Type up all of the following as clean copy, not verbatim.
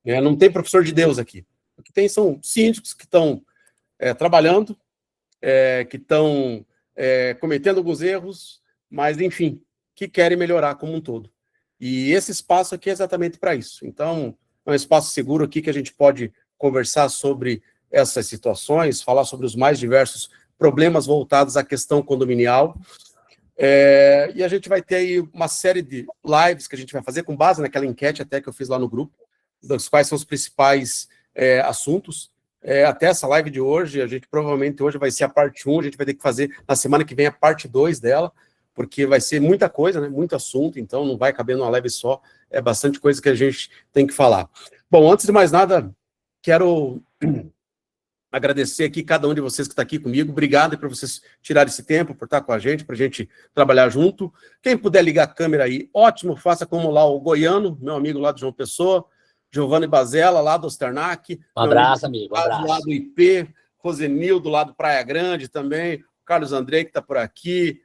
né? Não tem professor de Deus aqui. O que tem são síndicos que estão trabalhando, que estão cometendo alguns erros, mas, enfim, que querem melhorar como um todo. E esse espaço aqui é exatamente para isso. Então, é um espaço seguro aqui que a gente pode conversar sobre essas situações, falar sobre os mais diversos problemas voltados à questão condominial. E a gente vai ter aí uma série de lives que a gente vai fazer com base naquela enquete até que eu fiz lá no grupo, dos quais são os principais assuntos. Até essa live de hoje, a gente provavelmente hoje vai ser a parte 1, a gente vai ter que fazer na semana que vem a parte 2 dela, porque vai ser muita coisa, né? Muito assunto, então não vai caber numa live só, é bastante coisa que a gente tem que falar. Bom, antes de mais nada, quero agradecer aqui cada um de vocês que está aqui comigo, obrigado por vocês tirarem esse tempo, por estar com a gente, para a gente trabalhar junto. Quem puder ligar a câmera aí, ótimo, faça como lá o Goiano, meu amigo lá de João Pessoa, Giovanni Bazella, lá do Osternac. Um abraço, amigo. Um abraço. Lá do IP, Rosenildo, lá do Praia Grande também, Carlos Andrei, que está por aqui.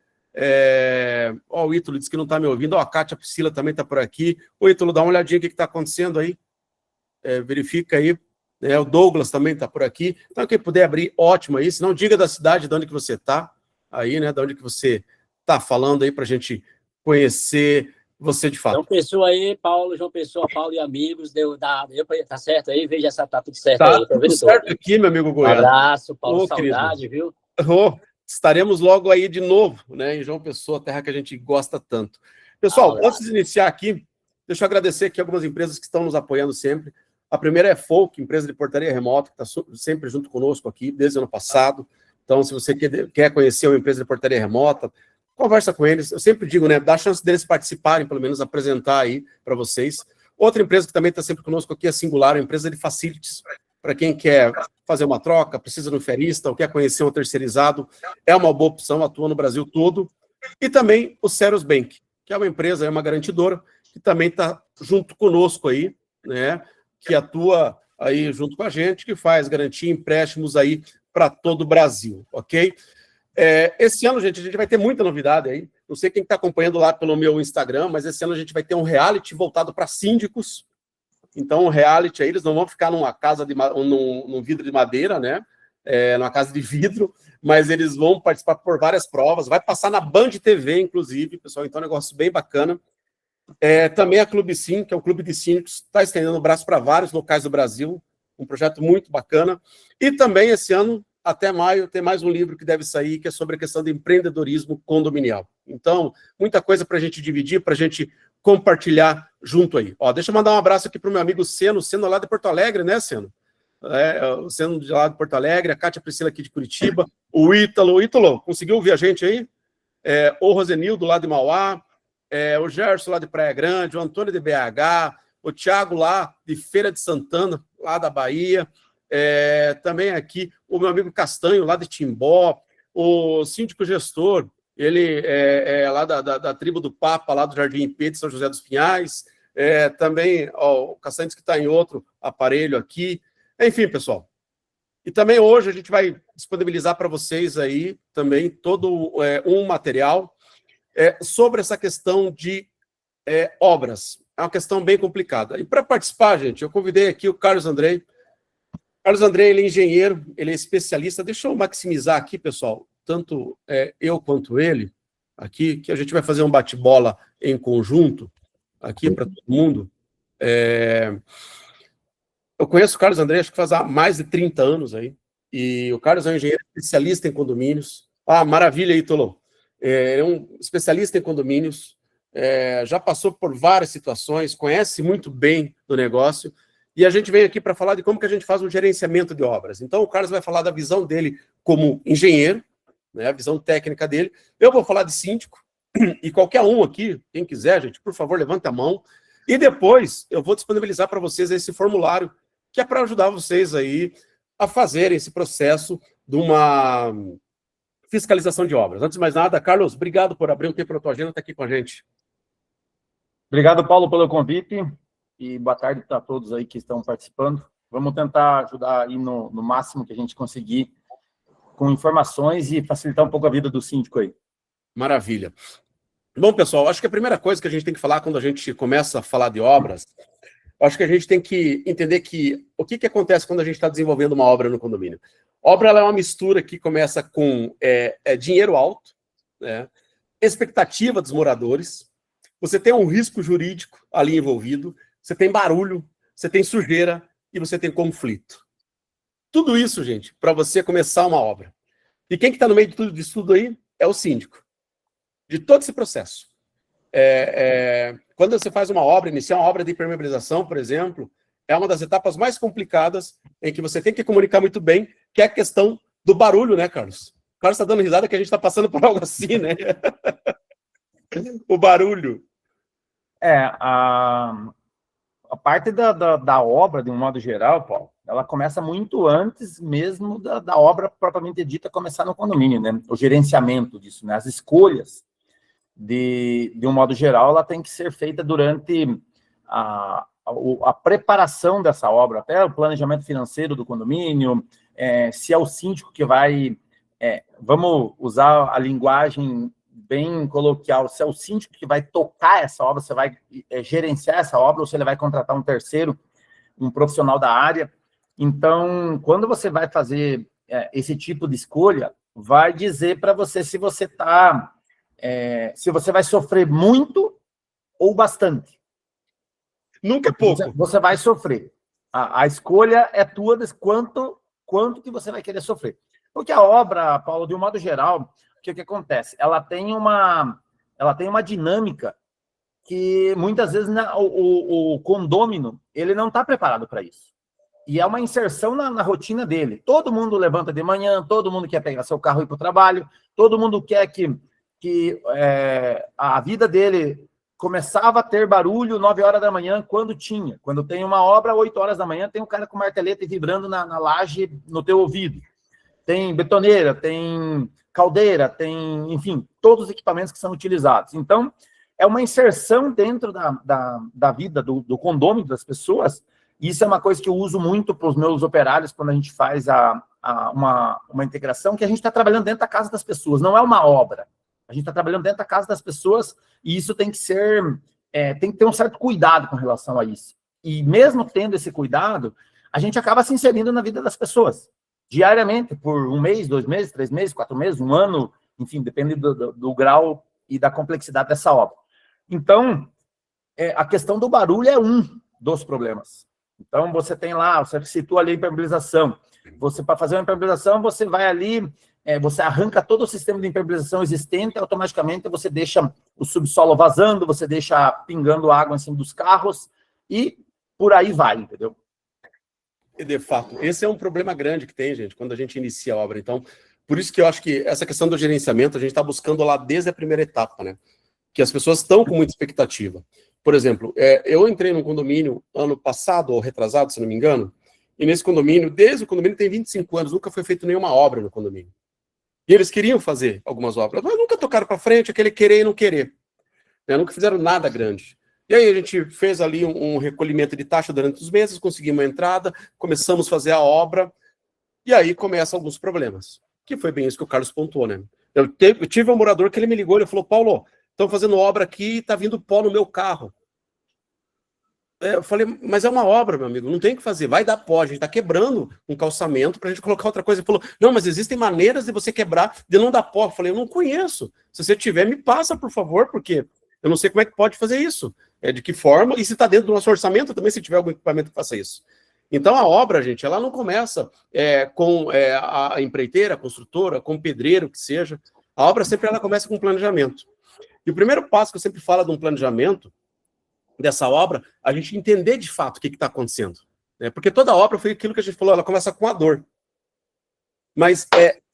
O Ítalo disse que não está me ouvindo. A Cátia Priscila também está por aqui. Ô, Ítalo, dá uma olhadinha o que está acontecendo aí. Verifica aí. O Douglas também está por aqui. Então, quem puder abrir, ótimo aí. Se não, diga da cidade de onde que você está. Aí, né? De onde que você está falando aí para a gente conhecer você de fato. João Pessoa aí, Paulo, João Pessoa, Paulo e amigos. Tá certo aí? Veja se tá tudo certo aí. Tá tudo certo aqui, meu amigo Goiás. Um abraço, Paulo. Saudade, querido. Viu? Estaremos logo aí de novo, né? Em João Pessoa, terra que a gente gosta tanto. Pessoal, antes de iniciar aqui, deixa eu agradecer aqui algumas empresas que estão nos apoiando sempre. A primeira é Folk, empresa de portaria remota, que está sempre junto conosco aqui, desde o ano passado. Então, se você quer conhecer uma empresa de portaria remota, conversa com eles. Eu sempre digo, né? Dá a chance deles participarem, pelo menos apresentar aí para vocês. Outra empresa que também está sempre conosco aqui é a Singular, a empresa de facilities. Para quem quer fazer uma troca, precisa de um ferista ou quer conhecer um terceirizado, é uma boa opção, atua no Brasil todo. E também o Ceros Bank, que é uma empresa, é uma garantidora, que também está junto conosco aí, né? Que atua aí junto com a gente, que faz garantia empréstimos aí para todo o Brasil, ok? Esse ano, gente, a gente vai ter muita novidade aí. Não sei quem está acompanhando lá pelo meu Instagram, mas esse ano a gente vai ter um reality voltado para síndicos. Então, o reality aí, eles não vão ficar numa casa num vidro de madeira, né? Numa casa de vidro, mas eles vão participar por várias provas. Vai passar na Band TV, inclusive, pessoal. Então, é um negócio bem bacana. Também a Clube Sim, que é um clube de síndicos, está estendendo o braço para vários locais do Brasil. Um projeto muito bacana. E também, esse ano, até maio, tem mais um livro que deve sair, que é sobre a questão de empreendedorismo condominial. Então, muita coisa para a gente dividir, para a gente compartilhar junto aí. Deixa eu mandar um abraço aqui para o meu amigo Seno lá de Porto Alegre, né, Seno? O Seno de lá de Porto Alegre, a Cátia Priscila aqui de Curitiba, o Ítalo. Ítalo, conseguiu ouvir a gente aí? O Rosenildo lá de Mauá, o Gerson lá de Praia Grande, o Antônio de BH, o Thiago lá de Feira de Santana, lá da Bahia, também aqui o meu amigo Castanho, lá de Timbó, o síndico gestor, ele é lá da tribo do Papa, lá do Jardim IP de São José dos Pinhais, também o Castanho que está em outro aparelho aqui, enfim, pessoal. E também hoje a gente vai disponibilizar para vocês aí também todo um material sobre essa questão de obras. É uma questão bem complicada. E para participar, gente, eu convidei aqui o Carlos Andrei. Carlos Andrei, ele é engenheiro, ele é especialista. Deixa eu maximizar aqui, pessoal, tanto eu quanto ele, aqui, que a gente vai fazer um bate-bola em conjunto, aqui para todo mundo. Eu conheço o Carlos Andrei, acho que faz há mais de 30 anos aí, e o Carlos é um engenheiro especialista em condomínios. Maravilha, Ítalo. É um especialista em condomínios, já passou por várias situações, conhece muito bem do negócio, e a gente vem aqui para falar de como que a gente faz um gerenciamento de obras. Então, o Carlos vai falar da visão dele como engenheiro, né, a visão técnica dele. Eu vou falar de síndico, e qualquer um aqui, quem quiser, gente, por favor, levanta a mão. E depois eu vou disponibilizar para vocês esse formulário, que é para ajudar vocês aí a fazerem esse processo de uma fiscalização de obras. Antes de mais nada, Carlos, obrigado por abrir um tempo na tua agenda, estar aqui com a gente. Obrigado, Paulo, pelo convite. E boa tarde para todos aí que estão participando. Vamos tentar ajudar aí no máximo que a gente conseguir com informações e facilitar um pouco a vida do síndico aí. Maravilha. Bom, pessoal, acho que a primeira coisa que a gente tem que falar quando a gente começa a falar de obras eu acho que a gente tem que entender que o que acontece quando a gente está desenvolvendo uma obra no condomínio. Obra ela é uma mistura que começa com dinheiro alto, né, expectativa dos moradores, você tem um risco jurídico ali envolvido, você tem barulho, você tem sujeira e você tem conflito. Tudo isso, gente, para você começar uma obra. E quem que está no meio de tudo isso tudo aí? É o síndico. De todo esse processo. Quando você faz uma obra, iniciar uma obra de impermeabilização, por exemplo, é uma das etapas mais complicadas em que você tem que comunicar muito bem, que é a questão do barulho, né, Carlos? O Carlos está dando risada que a gente está passando por algo assim, né? O barulho. A parte da obra, de um modo geral, Paulo, ela começa muito antes mesmo da obra propriamente dita começar no condomínio, né? O gerenciamento disso, né? As escolhas, de um modo geral, ela tem que ser feita durante a preparação dessa obra, até o planejamento financeiro do condomínio, se é o síndico que vai, vamos usar a linguagem bem coloquial, se é o síndico que vai tocar essa obra, você vai gerenciar essa obra, ou se ele vai contratar um terceiro, um profissional da área. Então, quando você vai fazer esse tipo de escolha, vai dizer para você se você se você vai sofrer muito ou bastante. Nunca é pouco. Você vai sofrer. A escolha é tua de quanto que você vai querer sofrer. Porque a obra, Paulo, de um modo geral, o que acontece? Ela tem uma dinâmica que muitas vezes o condômino ele não está preparado para isso. E é uma inserção na rotina dele. Todo mundo levanta de manhã, todo mundo quer pegar seu carro e ir para o trabalho, todo mundo quer que a vida dele começava a ter barulho 9 horas da manhã, quando tem uma obra, 8 horas da manhã, tem um cara com marteleta vibrando na laje no teu ouvido. Tem betoneira, tem caldeira, tem, enfim, todos os equipamentos que são utilizados. Então, é uma inserção dentro da vida do condômino das pessoas, e isso é uma coisa que eu uso muito para os meus operários quando a gente faz uma integração, que a gente está trabalhando dentro da casa das pessoas, não é uma obra. A gente está trabalhando dentro da casa das pessoas e isso tem que tem que ter um certo cuidado com relação a isso. E mesmo tendo esse cuidado, a gente acaba se inserindo na vida das pessoas, diariamente, por 1 mês, 2 meses, 3 meses, 4 meses, 1 ano, enfim, depende do grau e da complexidade dessa obra. Então, a questão do barulho é um dos problemas. Então, você tem lá, você situa ali a impermeabilização. Para fazer uma impermeabilização, você vai ali, você arranca todo o sistema de impermeabilização existente, automaticamente você deixa o subsolo vazando, você deixa pingando água em cima dos carros, e por aí vai, entendeu? De fato, esse é um problema grande que tem, gente, quando a gente inicia a obra. Então, por isso que eu acho que essa questão do gerenciamento, a gente está buscando lá desde a primeira etapa, né? Que as pessoas estão com muita expectativa. Por exemplo, eu entrei num condomínio ano passado, ou retrasado, se não me engano, e nesse condomínio, desde o condomínio tem 25 anos, nunca foi feita nenhuma obra no condomínio. E eles queriam fazer algumas obras, mas nunca tocaram para frente, aquele querer e não querer. Né? Nunca fizeram nada grande. E aí a gente fez ali um recolhimento de taxa durante os meses, conseguimos uma entrada, começamos a fazer a obra, e aí começam alguns problemas. Que foi bem isso que o Carlos pontuou, né? Eu tive um morador que ele me ligou, ele falou, Paulo, estão fazendo obra aqui e está vindo pó no meu carro. Eu falei, mas é uma obra, meu amigo, não tem o que fazer, vai dar pó, a gente está quebrando um calçamento para a gente colocar outra coisa. Ele falou, não, mas existem maneiras de você quebrar, de não dar pó. Eu falei, eu não conheço, se você tiver, me passa, por favor, porque eu não sei como é que pode fazer isso, de que forma, e se está dentro do nosso orçamento também, se tiver algum equipamento que faça isso. Então, a obra, gente, ela não começa com a empreiteira, a construtora, com o pedreiro, que seja, a obra sempre ela começa com planejamento. E o primeiro passo que eu sempre falo de um planejamento dessa obra, a gente entender de fato o que está acontecendo. Né? Porque toda obra foi aquilo que a gente falou, ela começa com a dor. Mas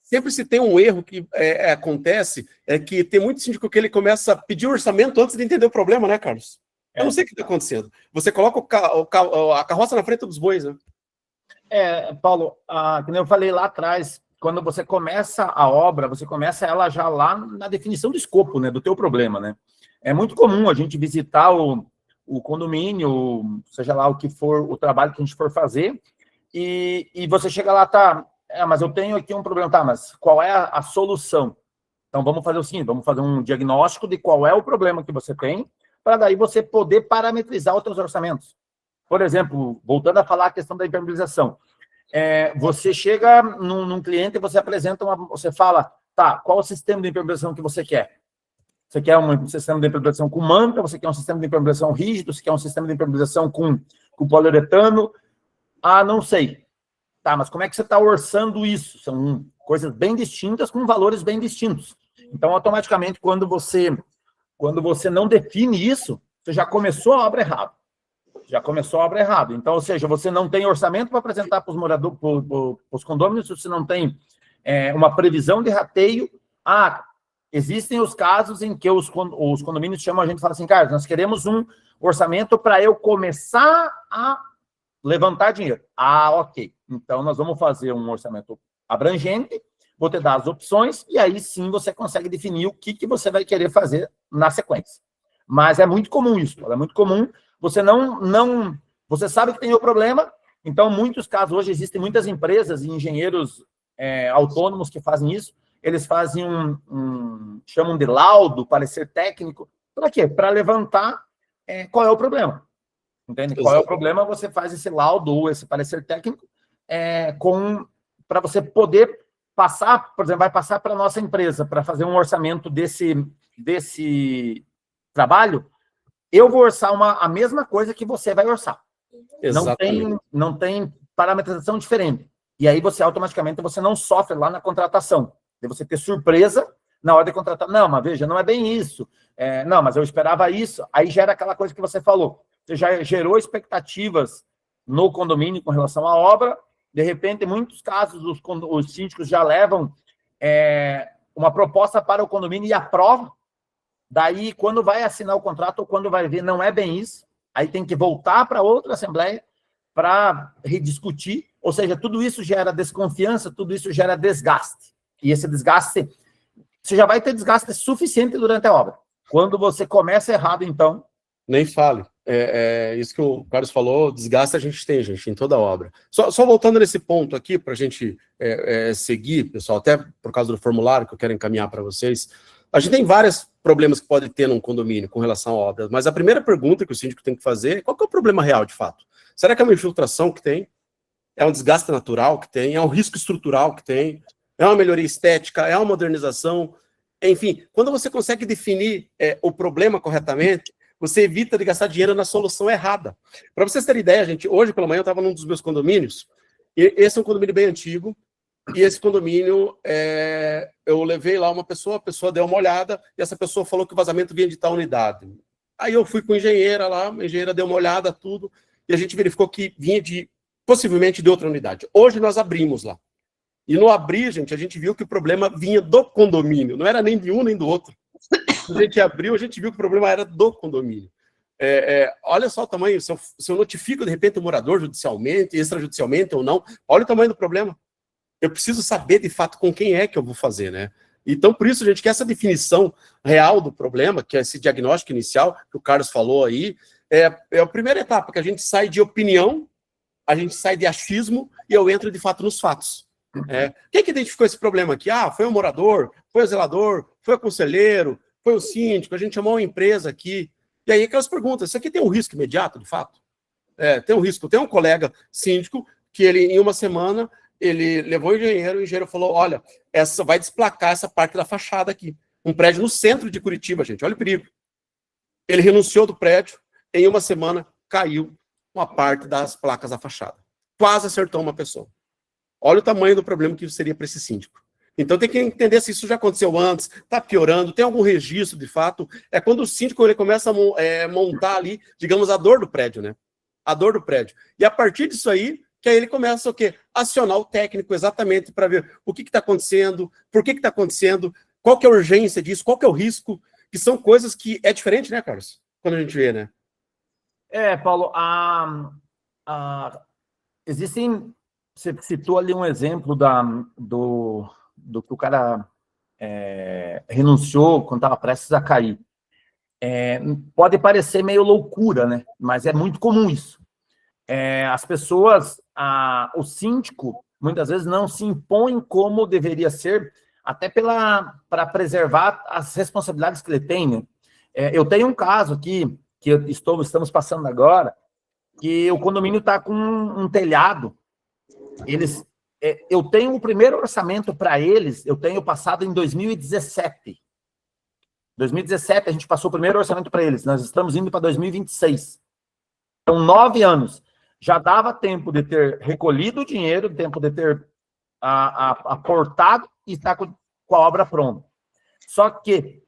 sempre se tem um erro que acontece, que tem muito síndico que ele começa a pedir um orçamento antes de entender o problema, né, Carlos? Eu não sei o que está acontecendo. Você coloca a carroça na frente dos bois, né? Paulo, como eu falei lá atrás, quando você começa a obra, você começa ela já lá na definição do escopo, né, do teu problema, né? É muito comum a gente visitar o condomínio, seja lá o que for, o trabalho que a gente for fazer, e você chega lá, tá, mas eu tenho aqui um problema, tá, mas qual é a solução? Então, vamos fazer o seguinte, vamos fazer um diagnóstico de qual é o problema que você tem, para daí você poder parametrizar os seus orçamentos. por exemplo, voltando a falar a questão da impermeabilização, você chega num cliente e você apresenta você fala, tá, qual o sistema de impermeabilização que você quer? Você quer um sistema de impermeabilização com manta, você quer um sistema de impermeabilização rígido, você quer um sistema de impermeabilização com poliuretano? Ah, não sei. Tá, mas como é que você está orçando isso? São coisas bem distintas com valores bem distintos. Então, automaticamente, quando você não define isso, você já começou a obra errada. Então, ou seja, você não tem orçamento para apresentar para os moradores, para os condôminos, você não tem uma previsão de rateio. Existem os casos em que os condomínios chamam a gente e falam assim, Carlos, nós queremos um orçamento para eu começar a levantar dinheiro. Ok. Então, nós vamos fazer um orçamento abrangente, vou te dar as opções, e aí sim você consegue definir o que você vai querer fazer na sequência. Mas é muito comum isso, é muito comum. Você você sabe que tem o problema, então, em muitos casos, hoje existem muitas empresas e engenheiros autônomos que fazem isso, eles fazem chamam de laudo, parecer técnico, para quê? Para levantar qual é o problema. Entende? Qual é o problema? Você faz esse laudo ou esse parecer técnico para você poder passar, por exemplo, vai passar para a nossa empresa para fazer um orçamento desse trabalho, eu vou orçar a mesma coisa que você vai orçar. Não tem parametrização diferente. E aí automaticamente você não sofre lá na contratação. De você ter surpresa na hora de contratar. Não, mas veja, não é bem isso. Não, mas eu esperava isso. Aí gera aquela coisa que você falou. Você já gerou expectativas no condomínio com relação à obra. De repente, em muitos casos, os síndicos já levam uma proposta para o condomínio e aprova. Daí, quando vai assinar o contrato ou quando vai ver, não é bem isso. Aí tem que voltar para outra assembleia para rediscutir. Ou seja, tudo isso gera desconfiança, tudo isso gera desgaste. E esse desgaste, você já vai ter desgaste suficiente durante a obra. Quando você começa errado, então... Nem fale. Isso que o Carlos falou, desgaste a gente tem, gente, em toda a obra. Só voltando nesse ponto aqui, para a gente seguir, pessoal, até por causa do formulário que eu quero encaminhar para vocês, a gente tem vários problemas que pode ter num condomínio com relação a obras, mas a primeira pergunta que o síndico tem que fazer é qual que é o problema real, de fato? Será que é uma infiltração que tem? É um desgaste natural que tem? É um risco estrutural que tem? É uma melhoria estética? É uma modernização? Enfim, quando você consegue definir o problema corretamente, você evita de gastar dinheiro na solução errada. Para vocês terem ideia, gente, hoje pela manhã eu estava num dos meus condomínios, e esse é um condomínio bem antigo, e esse condomínio, eu levei lá uma pessoa, a pessoa deu uma olhada, e essa pessoa falou que o vazamento vinha de tal unidade. Aí eu fui com a engenheira lá, a engenheira deu uma olhada, tudo, e a gente verificou que vinha possivelmente de outra unidade. Hoje nós abrimos lá. E no abrir, gente, a gente viu que o problema vinha do condomínio, não era nem de um nem do outro. Quando a gente abriu, a gente viu que o problema era do condomínio. Olha só o tamanho, se eu notifico, de repente, o morador judicialmente, extrajudicialmente ou não, olha o tamanho do problema. Eu preciso saber, de fato, com quem é que eu vou fazer, né? Então, por isso, gente, que essa definição real do problema, que é esse diagnóstico inicial, que o Carlos falou aí, é a primeira etapa, que a gente sai de opinião, a gente sai de achismo e eu entro, de fato, nos fatos. Quem que identificou esse problema aqui? Foi o morador, foi o zelador, foi o conselheiro, foi o síndico, a gente chamou uma empresa aqui. E aí aquelas perguntas, isso aqui tem um risco imediato, de fato? Tem um risco. Tem um colega síndico que ele, em uma semana, ele levou o engenheiro falou, olha, vai desplacar essa parte da fachada aqui. Um prédio no centro de Curitiba, gente, olha o perigo. Ele renunciou do prédio, em uma semana caiu uma parte das placas da fachada. Quase acertou uma pessoa. Olha o tamanho do problema que seria para esse síndico. Então tem que entender se isso já aconteceu antes, está piorando, tem algum registro de fato. É quando o síndico ele começa a montar ali, digamos, a dor do prédio, né? A dor do prédio. E a partir disso aí, que aí ele começa o quê? Acionar o técnico exatamente para ver o que está acontecendo, por que está acontecendo, qual que é a urgência disso, qual que é o risco, que são coisas que é diferente, né, Carlos? Quando a gente vê, né? Paulo, existem... Você citou ali um exemplo do que o cara renunciou quando estava prestes a cair. Pode parecer meio loucura, né? Mas é muito comum isso. As pessoas, o síndico, muitas vezes não se impõe como deveria ser, até para preservar as responsabilidades que ele tem, né? Eu tenho um caso aqui, que estamos passando agora, que o condomínio está com um telhado. Eu tenho o primeiro orçamento para eles, eu tenho passado em 2017. 2017 a gente passou o primeiro orçamento para eles, nós estamos indo para 2026. Então, 9 anos. Já dava tempo de ter recolhido o dinheiro, tempo de ter aportado e estar com a obra pronta. Só que,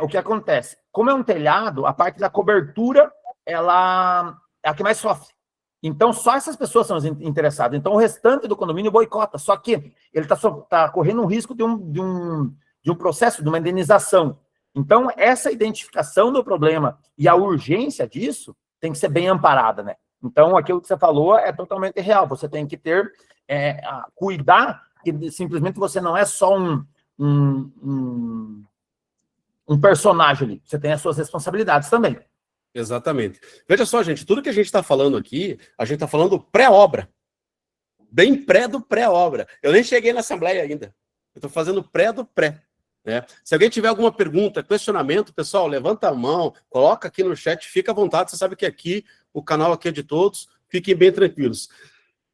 o que acontece? Como é um telhado, a parte da cobertura, ela é a que mais sofre. Então, só essas pessoas são interessadas. Então, o restante do condomínio boicota. Só que ele está correndo um risco de um processo, de uma indenização. Então, essa identificação do problema e a urgência disso tem que ser bem amparada, né? Então, aquilo que você falou é totalmente real. Você tem que ter, cuidar que simplesmente você não é só um personagem ali. Você tem as suas responsabilidades também. Exatamente. Veja só, gente, tudo que a gente está falando aqui, a gente está falando pré-obra. Bem pré do pré-obra. Eu nem cheguei na Assembleia ainda. Eu estou fazendo pré do pré. Né? Se alguém tiver alguma pergunta, questionamento, pessoal, levanta a mão, coloca aqui no chat, fica à vontade. Você sabe que aqui, o canal aqui é de todos. Fiquem bem tranquilos.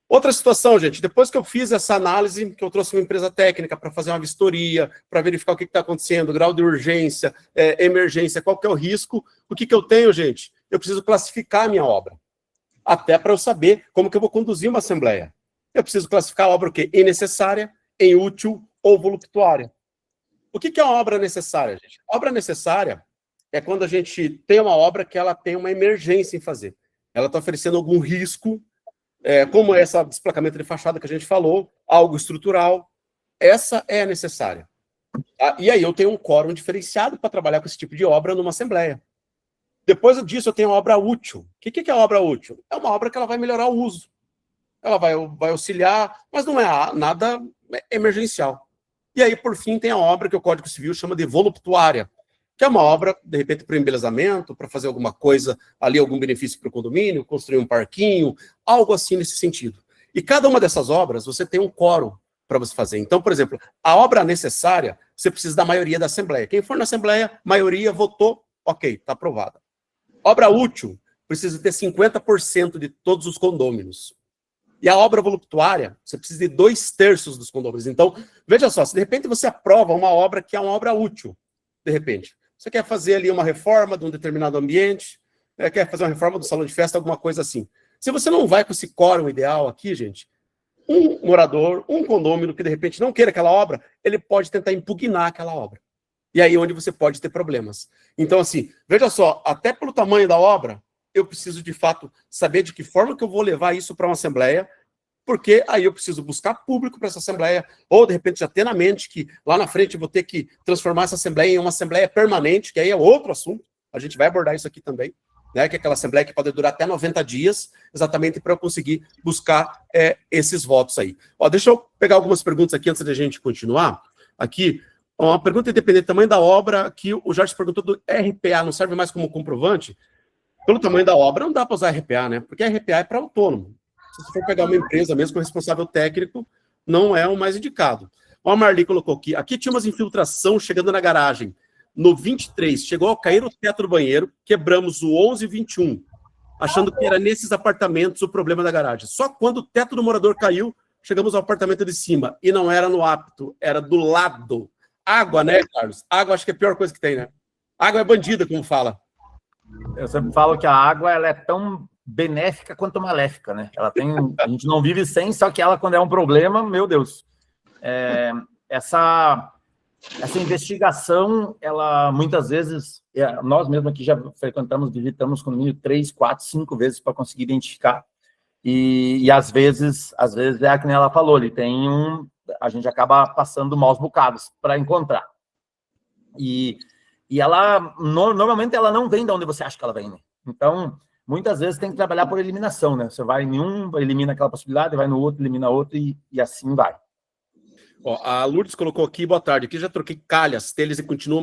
Outra situação, gente, depois que eu fiz essa análise, que eu trouxe uma empresa técnica para fazer uma vistoria, para verificar o que está acontecendo, grau de urgência, emergência, qual que é o risco, o que eu tenho, gente? Eu preciso classificar a minha obra, até para eu saber como que eu vou conduzir uma assembleia. Eu preciso classificar a obra o quê? Em necessária, em útil ou voluptuária. O que é uma obra necessária, gente? Obra necessária é quando a gente tem uma obra que ela tem uma emergência em fazer. Ela está oferecendo algum risco, como esse desplacamento de fachada que a gente falou, algo estrutural, essa é a necessária. Tá? E aí eu tenho um quórum diferenciado para trabalhar com esse tipo de obra numa assembleia. Depois disso eu tenho a obra útil. O que é a obra útil? É uma obra que ela vai melhorar o uso. Ela vai auxiliar, mas não é nada emergencial. E aí, por fim, tem a obra que o Código Civil chama de voluptuária, que é uma obra, de repente, para embelezamento, para fazer alguma coisa ali, algum benefício para o condomínio, construir um parquinho, algo assim nesse sentido. E cada uma dessas obras, você tem um quórum para você fazer. Então, por exemplo, a obra necessária, você precisa da maioria da Assembleia. Quem for na Assembleia, maioria votou, ok, está aprovada. Obra útil, precisa ter 50% de todos os condôminos. E a obra voluptuária, você precisa de 2/3 dos condôminos. Então, veja só, se de repente você aprova uma obra que é uma obra útil, de repente, você quer fazer ali uma reforma de um determinado ambiente, quer fazer uma reforma do salão de festa, alguma coisa assim. Se você não vai com esse quórum ideal aqui, gente, um morador, um condômino que de repente não queira aquela obra, ele pode tentar impugnar aquela obra. E aí é onde você pode ter problemas. Então, assim, veja só, até pelo tamanho da obra, eu preciso, de fato, saber de que forma que eu vou levar isso para uma assembleia, porque aí eu preciso buscar público para essa assembleia, ou, de repente, já ter na mente que lá na frente eu vou ter que transformar essa assembleia em uma assembleia permanente, que aí é outro assunto, a gente vai abordar isso aqui também, né, que é aquela assembleia que pode durar até 90 dias, exatamente para eu conseguir buscar esses votos aí. Ó, deixa eu pegar algumas perguntas aqui antes da gente continuar. Aqui, uma pergunta independente do tamanho da obra, que o Jorge perguntou do RPA, não serve mais como comprovante? Pelo tamanho da obra, não dá para usar RPA, né? Porque RPA é para autônomo. Se você for pegar uma empresa mesmo com responsável técnico, não é o mais indicado. Ó, a Marli colocou aqui tinha umas infiltração chegando na garagem. No 23, chegou a cair o teto do banheiro, quebramos o 11 e 21, achando que era nesses apartamentos o problema da garagem. Só quando o teto do morador caiu, chegamos ao apartamento de cima. E não era no apto, era do lado. Água, né, Carlos? Água acho que é a pior coisa que tem, né? Água é bandida, como fala. Eu sempre falo que a água ela é tão benéfica quanto maléfica, né? Ela tem, a gente não vive sem, só que ela, quando é um problema, meu Deus. Essa investigação, ela muitas vezes, nós mesmos aqui já frequentamos, visitamos o condomínio 3, 4, 5 vezes para conseguir identificar. E às vezes é que nem ela falou, ali tem a gente acaba passando maus bocados para encontrar. E ela, normalmente, ela não vem de onde você acha que ela vem, né? Então, muitas vezes tem que trabalhar por eliminação, né? Você vai em um, elimina aquela possibilidade, vai no outro, elimina outro e assim vai. Ó, a Lourdes colocou aqui, boa tarde, aqui já troquei calhas, telhas e continuo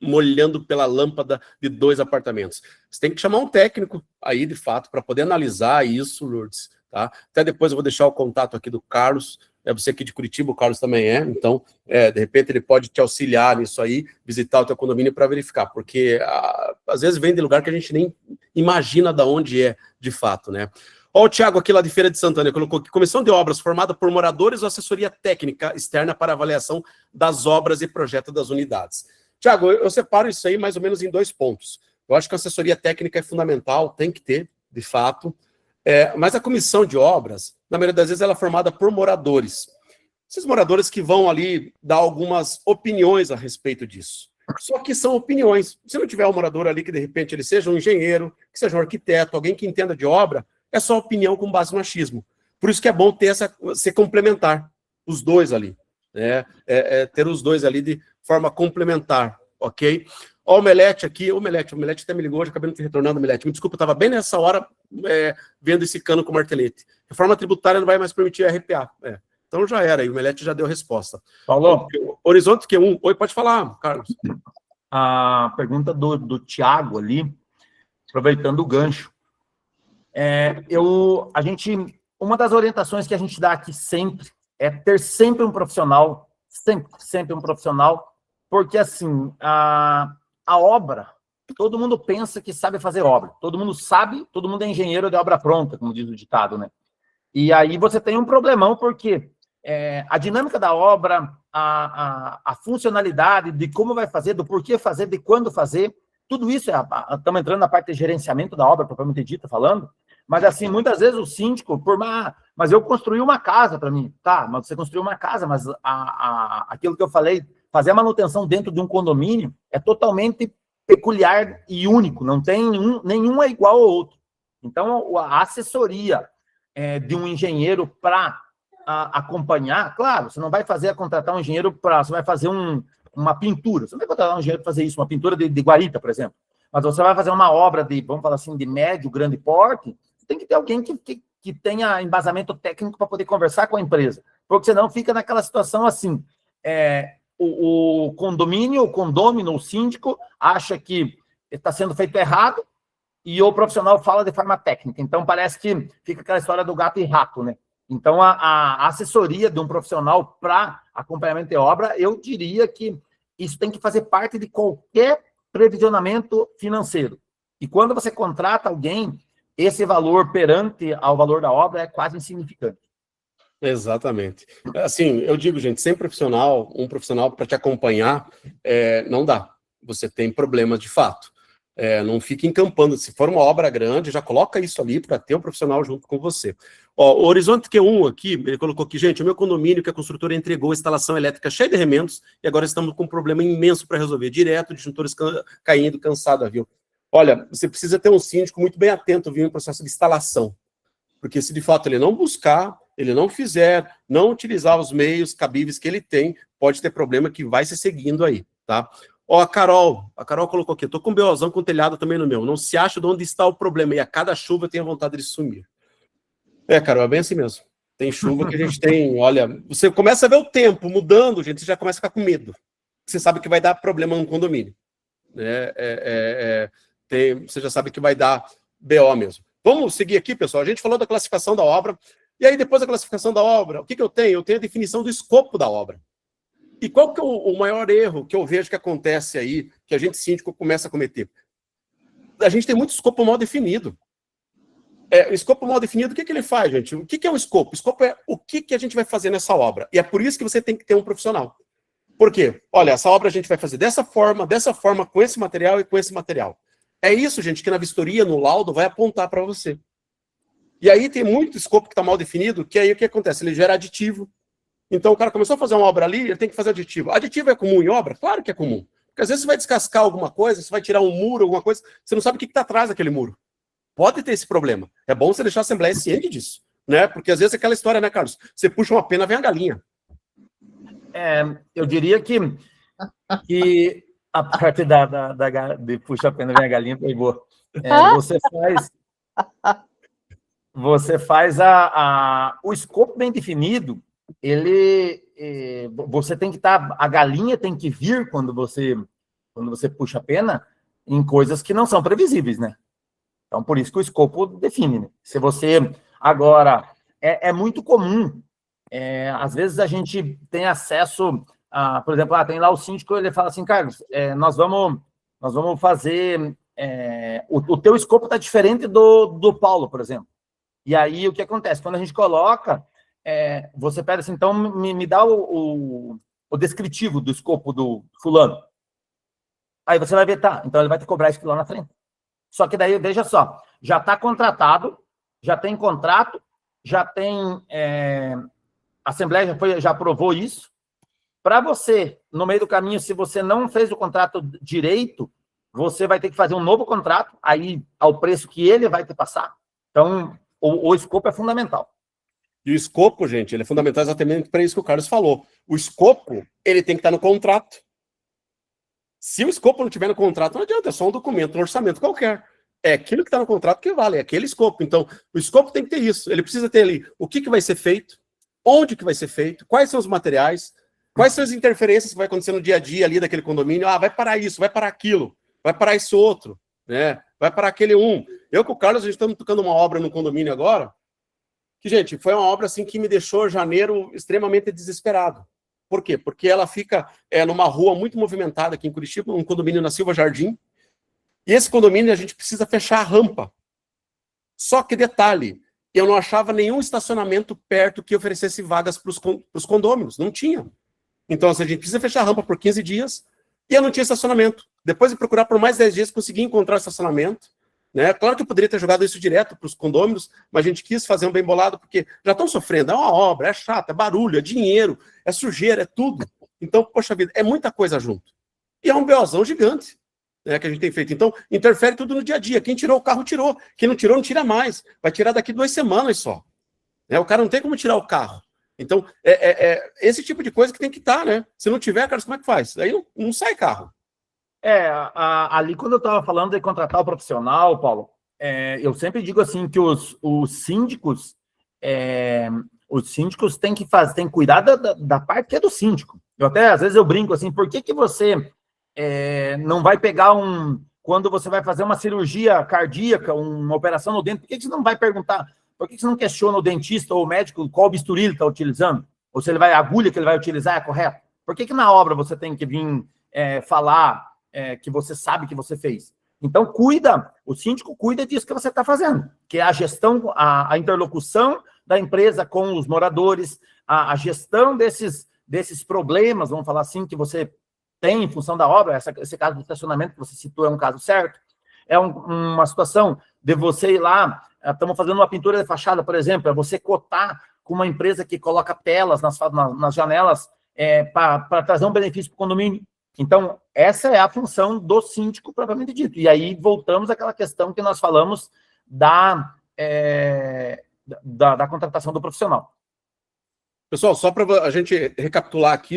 molhando pela lâmpada de 2 apartamentos. Você tem que chamar um técnico aí, de fato, para poder analisar isso, Lourdes, tá? Até depois eu vou deixar o contato aqui do Carlos, Você aqui de Curitiba, o Carlos também então, de repente ele pode te auxiliar nisso aí, visitar o teu condomínio para verificar, porque às vezes vem de lugar que a gente nem imagina de onde é, de fato, né? Ó, o Thiago aqui lá de Feira de Santana colocou aqui: comissão de obras formada por moradores ou assessoria técnica externa para avaliação das obras e projeto das unidades. Thiago, eu separo isso aí mais ou menos em 2 pontos. Eu acho que a assessoria técnica é fundamental, tem que ter, de fato, mas a comissão de obras, na maioria das vezes, ela é formada por moradores. Esses moradores que vão ali dar algumas opiniões a respeito disso. Só que são opiniões. Se não tiver um morador ali que, de repente, ele seja um engenheiro, que seja um arquiteto, alguém que entenda de obra, é só opinião com base no achismo. Por isso que é bom ter ser complementar, os dois ali. Ter os dois ali de forma complementar, ok? Ó, o Omelete aqui, o Omelete até me ligou, já acabei não te retornando, Omelete. Me desculpa, eu estava bem nessa hora vendo esse cano com martelete. Reforma tributária não vai mais permitir RPA. Então já era, e o Omelete já deu a resposta. Paulo? Horizonte Q1. Oi, pode falar, Carlos. A pergunta do Thiago ali, aproveitando o gancho. Uma das orientações que a gente dá aqui sempre é ter sempre um profissional, sempre um profissional, porque assim, a obra, todo mundo pensa que sabe fazer obra, todo mundo sabe, todo mundo é engenheiro de obra pronta, como diz o ditado, né? E aí você tem um problemão, porque a dinâmica da obra, a funcionalidade de como vai fazer, do porquê fazer, de quando fazer, tudo isso, estamos entrando na parte de gerenciamento da obra, propriamente dita, falando, mas assim, muitas vezes o síndico, mas eu construí uma casa para mim, tá, mas você construiu uma casa, mas aquilo que eu falei, fazer a manutenção dentro de um condomínio é totalmente peculiar e único, não tem nenhum é igual ao outro. Então, a assessoria de um engenheiro para acompanhar, claro, você não vai contratar um engenheiro você vai fazer uma pintura, você não vai contratar um engenheiro para fazer isso, uma pintura de guarita, por exemplo, mas você vai fazer uma obra vamos falar assim, de médio, grande porte, tem que ter alguém que tenha embasamento técnico para poder conversar com a empresa, porque senão fica naquela situação assim, o condomínio, o condômino, o síndico acha que está sendo feito errado e o profissional fala de forma técnica. Então, parece que fica aquela história do gato e rato, né? Então, a assessoria de um profissional para acompanhamento de obra, eu diria que isso tem que fazer parte de qualquer previsionamento financeiro. E quando você contrata alguém, esse valor perante ao valor da obra é quase insignificante. Exatamente. Assim, eu digo, gente, sem profissional, um profissional para te acompanhar, não dá. Você tem problemas de fato. Não fique encampando. Se for uma obra grande, já coloca isso ali para ter um profissional junto com você. Ó, o Horizonte Q1 aqui, ele colocou aqui: gente, o meu condomínio que a construtora entregou a instalação elétrica cheia de remendos e agora estamos com um problema imenso para resolver. Direto, disjuntores caindo, cansado, viu? Olha, você precisa ter um síndico muito bem atento, viu, em processo de instalação. Porque se de fato ele não buscar, ele não fizer, não utilizar os meios cabíveis que ele tem, pode ter problema que vai se seguindo aí, tá? Ó, a Carol colocou aqui: eu tô com um BOzão com telhado também no meu, não se acha de onde está o problema, e a cada chuva eu tenho vontade de sumir. Carol, é bem assim mesmo. Tem chuva que a gente tem, olha, você começa a ver o tempo mudando, gente, você já começa a ficar com medo. Você sabe que vai dar problema no condomínio. Você já sabe que vai dar BO mesmo. Vamos seguir aqui, pessoal. A gente falou da classificação da obra, e aí depois da classificação da obra, o que eu tenho? Eu tenho a definição do escopo da obra. E qual que é o maior erro que eu vejo que acontece aí, que a gente síndico começa a cometer? A gente tem muito escopo mal definido. O escopo mal definido, o que ele faz, gente? O que é o escopo? O escopo é o que a gente vai fazer nessa obra. E é por isso que você tem que ter um profissional. Por quê? Olha, essa obra a gente vai fazer dessa forma, com esse material e com esse material. É isso, gente, que na vistoria, no laudo, vai apontar para você. E aí tem muito escopo que está mal definido, que aí o que acontece? Ele gera aditivo. Então o cara começou a fazer uma obra ali, ele tem que fazer aditivo. Aditivo é comum em obra? Claro que é comum. Porque às vezes você vai descascar alguma coisa, você vai tirar um muro, alguma coisa, você não sabe o que está atrás daquele muro. Pode ter esse problema. É bom você deixar a Assembleia ciente disso, né? Porque às vezes é aquela história, né, Carlos? Você puxa uma pena, vem a galinha. Eu diria que a parte de puxa a pena, vem a galinha, foi boa. Você faz o escopo bem definido, você tem que estar, a galinha tem que vir quando você puxa a pena em coisas que não são previsíveis, né? Então, por isso que o escopo define, né? Se você, agora, é muito comum às vezes a gente tem acesso a, por exemplo, tem lá o síndico, ele fala assim, Carlos, nós vamos fazer, o teu escopo está diferente do Paulo, por exemplo. E aí, o que acontece? Quando a gente coloca, você pede assim, então, me dá o descritivo do escopo do fulano. Aí você vai ver, tá, então ele vai te cobrar isso lá na frente. Só que daí, veja só, já está contratado, já tem contrato, já tem... a Assembleia já aprovou isso. Para você, no meio do caminho, se você não fez o contrato direito, você vai ter que fazer um novo contrato, aí ao preço que ele vai te passar. Então, o escopo é fundamental. E o escopo, gente, ele é fundamental exatamente para isso que o Carlos falou. O escopo, ele tem que estar no contrato. Se o escopo não estiver no contrato, não adianta, é só um documento, um orçamento qualquer. É aquilo que está no contrato que vale, é aquele escopo. Então, o escopo tem que ter isso. Ele precisa ter ali o que vai ser feito, onde que vai ser feito, quais são os materiais, quais são as interferências que vai acontecer no dia a dia ali daquele condomínio. Vai parar isso, vai parar aquilo, vai parar esse outro, né? Vai parar aquele um. Eu com o Carlos, a gente estamos tocando uma obra no condomínio agora, que, gente, foi uma obra assim que me deixou janeiro extremamente desesperado. Por quê? Porque ela fica numa rua muito movimentada aqui em Curitiba, um condomínio na Silva Jardim, e esse condomínio a gente precisa fechar a rampa. Só que detalhe, eu não achava nenhum estacionamento perto que oferecesse vagas para os condôminos, não tinha. Então, assim, a gente precisa fechar a rampa por 15 dias, e eu não tinha estacionamento. Depois de procurar por mais 10 dias, consegui encontrar estacionamento. Né? Claro que eu poderia ter jogado isso direto para os condôminos, mas a gente quis fazer um bem bolado, porque já estão sofrendo, é uma obra, é chato, é barulho, é dinheiro, é sujeira, é tudo. Então, poxa vida, é muita coisa junto. E é um BOzão gigante, né, que a gente tem feito. Então, interfere tudo no dia a dia. Quem tirou o carro, tirou. Quem não tirou, não tira mais. Vai tirar daqui 2 semanas só. Né? O cara não tem como tirar o carro. Então, esse tipo de coisa que tem que estar, né? Se não tiver, cara, como é que faz? Aí não sai carro. Ali quando eu estava falando de contratar o profissional, Paulo, eu sempre digo assim que os síndicos têm que cuidar da parte que é do síndico. Às vezes eu brinco assim, por que você não vai pegar quando você vai fazer uma cirurgia cardíaca, uma operação no dente, por que você não vai perguntar, por que você não questiona o dentista ou o médico qual bisturi ele está utilizando? Ou se a agulha que ele vai utilizar é correta? Por que na obra você tem que vir falar que você sabe que você fez? Então, o síndico cuida disso que você está fazendo, que é a gestão, a interlocução da empresa com os moradores, a gestão desses problemas, vamos falar assim, que você tem em função da obra. Esse caso do estacionamento que você citou é um caso certo. É uma situação de você ir lá, estamos fazendo uma pintura de fachada, por exemplo, é você cotar com uma empresa que coloca telas nas janelas para trazer um benefício para o condomínio. Então, essa é a função do síndico propriamente dito. E aí voltamos àquela questão que nós falamos da contratação do profissional. Pessoal, só para a gente recapitular aqui,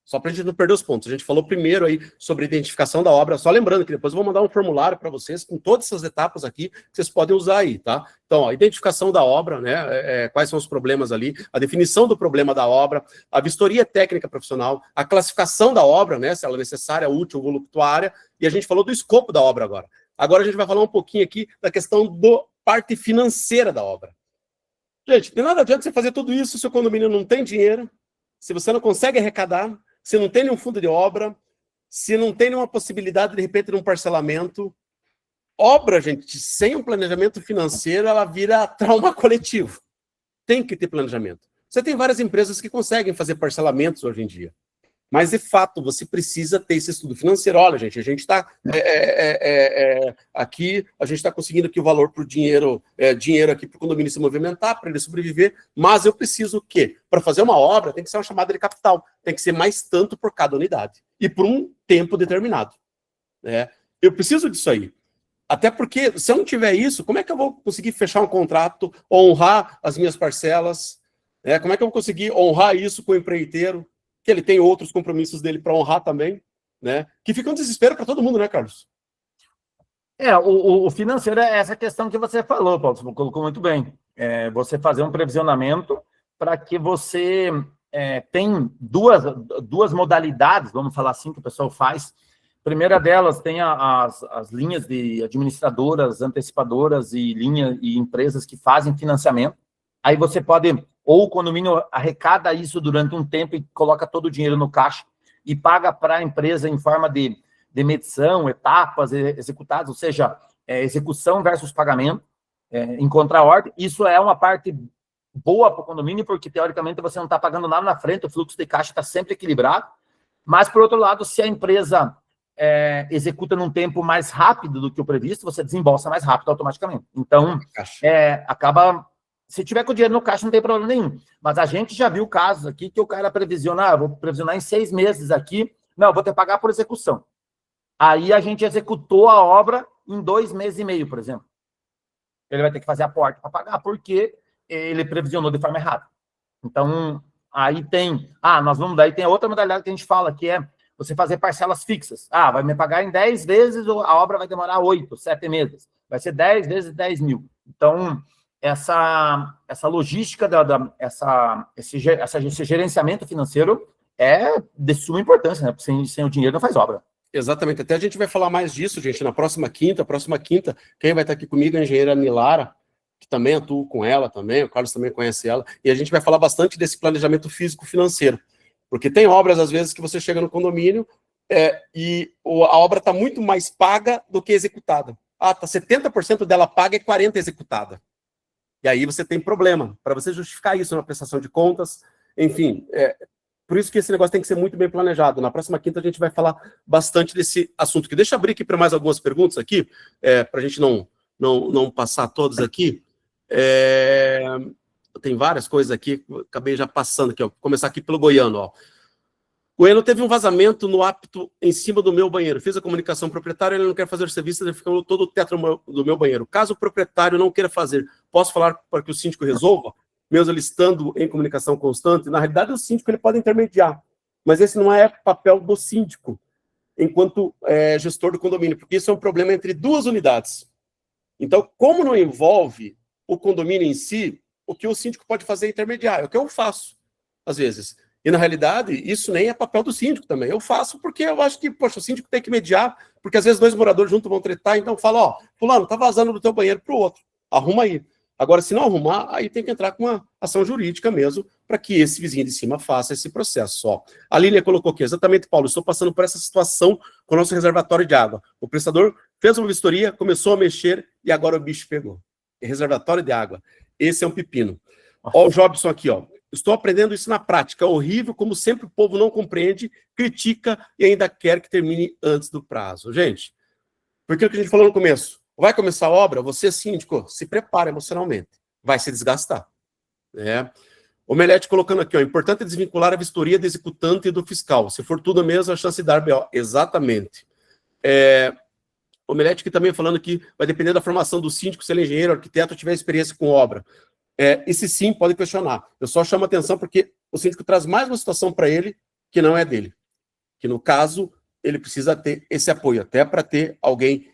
só para a gente não perder os pontos. A gente falou primeiro aí sobre identificação da obra, só lembrando que depois eu vou mandar um formulário para vocês com todas essas etapas aqui que vocês podem usar aí, tá? Então, a identificação da obra, né? Quais são os problemas ali, a definição do problema da obra, a vistoria técnica profissional, a classificação da obra, né? Se ela é necessária, útil ou voluptuária, e a gente falou do escopo da obra agora. Agora a gente vai falar um pouquinho aqui da questão da parte financeira da obra. Gente, de nada adianta você fazer tudo isso se o seu condomínio não tem dinheiro, se você não consegue arrecadar, se não tem nenhum fundo de obra, se não tem nenhuma possibilidade, de repente, de um parcelamento. Obra, gente, sem um planejamento financeiro, ela vira trauma coletivo. Tem que ter planejamento. Você tem várias empresas que conseguem fazer parcelamentos hoje em dia. Mas, de fato, você precisa ter esse estudo financeiro. Olha, gente, a gente está aqui, a gente está conseguindo aqui o valor para o dinheiro aqui para o condomínio se movimentar, para ele sobreviver, mas eu preciso o quê? Para fazer uma obra, tem que ser uma chamada de capital, tem que ser mais tanto por cada unidade, e por um tempo determinado. Né? Eu preciso disso aí. Até porque, se eu não tiver isso, como é que eu vou conseguir fechar um contrato, honrar as minhas parcelas? Como é que eu vou conseguir honrar isso com o empreiteiro? Que ele tem outros compromissos dele para honrar também, né? Que fica um desespero para todo mundo, né, Carlos? O financeiro é essa questão que você falou, Paulo, você colocou muito bem. Você fazer um previsionamento para que você tem duas modalidades, vamos falar assim, que o pessoal faz. A primeira delas tem as linhas de administradoras, antecipadoras e empresas que fazem financiamento. Aí você pode ou o condomínio arrecada isso durante um tempo e coloca todo o dinheiro no caixa e paga para a empresa em forma de medição, etapas executadas, ou seja, execução versus pagamento, em contraordem. Isso é uma parte boa para o condomínio, porque, teoricamente, você não está pagando nada na frente, o fluxo de caixa está sempre equilibrado. Mas, por outro lado, se a empresa executa num tempo mais rápido do que o previsto, você desembolsa mais rápido automaticamente. Então, acaba... Se tiver com o dinheiro no caixa, não tem problema nenhum. Mas a gente já viu casos aqui que o cara previsiona, vou previsionar em 6 meses aqui, não, vou ter que pagar por execução. Aí a gente executou a obra em 2 meses e meio, por exemplo. Ele vai ter que fazer aporte para pagar, porque ele previsionou de forma errada. Então, aí tem... daí tem outra modalidade que a gente fala, que é você fazer parcelas fixas. Vai me pagar em 10 vezes, a obra vai demorar 8, 7 meses. Vai ser 10 vezes 10 mil. Então, essa logística, esse gerenciamento financeiro é de suma importância, né? Porque sem o dinheiro não faz obra. Exatamente. Até a gente vai falar mais disso, gente, na próxima quinta. Quem vai estar aqui comigo é a engenheira Nilara, que também atuo com ela também, o Carlos também conhece ela, e a gente vai falar bastante desse planejamento físico-financeiro. Porque tem obras, às vezes, que você chega no condomínio e a obra está muito mais paga do que executada. Tá 70% dela paga e 40% executada. E aí você tem problema, para você justificar isso na prestação de contas, enfim, por isso que esse negócio tem que ser muito bem planejado. Na próxima quinta a gente vai falar bastante desse assunto. Deixa eu abrir aqui para mais algumas perguntas aqui, para a gente não passar todas aqui. Tem várias coisas aqui, acabei já passando aqui, ó. Vou começar aqui pelo Goiano, ó. Goiano teve um vazamento no hábito em cima do meu banheiro. Fiz a comunicação ao proprietário, ele não quer fazer o serviço, ele ficou todo o teto do meu banheiro. Caso o proprietário não queira fazer, posso falar para que o síndico resolva? Mesmo ele estando em comunicação constante? Na realidade, o síndico ele pode intermediar, mas esse não é papel do síndico, enquanto gestor do condomínio, porque isso é um problema entre 2 unidades. Então, como não envolve o condomínio em si, o que o síndico pode fazer é intermediar, é o que eu faço, às vezes. E, na realidade, isso nem é papel do síndico também. Eu faço porque eu acho que, poxa, o síndico tem que mediar, porque às vezes 2 moradores juntos vão tretar, então fala, fulano, tá vazando do teu banheiro pro outro, arruma aí. Agora, se não arrumar, aí tem que entrar com uma ação jurídica mesmo, para que esse vizinho de cima faça esse processo. A Lília colocou aqui, exatamente, Paulo, estou passando por essa situação com o nosso reservatório de água. O prestador fez uma vistoria, começou a mexer e agora o bicho pegou. Reservatório de água. Esse é um pepino. O Jobson aqui, estou aprendendo isso na prática. É horrível, como sempre o povo não compreende, critica e ainda quer que termine antes do prazo. Gente, por aquilo que a gente falou no começo, vai começar a obra, você, síndico, se prepara emocionalmente. Vai se desgastar. O Melete colocando aqui, importante desvincular a vistoria do executante e do fiscal. Se for tudo mesmo, a chance de dar BO. Exatamente. O Melete aqui também falando que vai depender da formação do síndico, se ele é engenheiro, arquiteto, tiver experiência com obra. Esse sim pode questionar. Eu só chamo atenção porque o síndico traz mais uma situação para ele que não é dele. Que, no caso, ele precisa ter esse apoio, até para ter alguém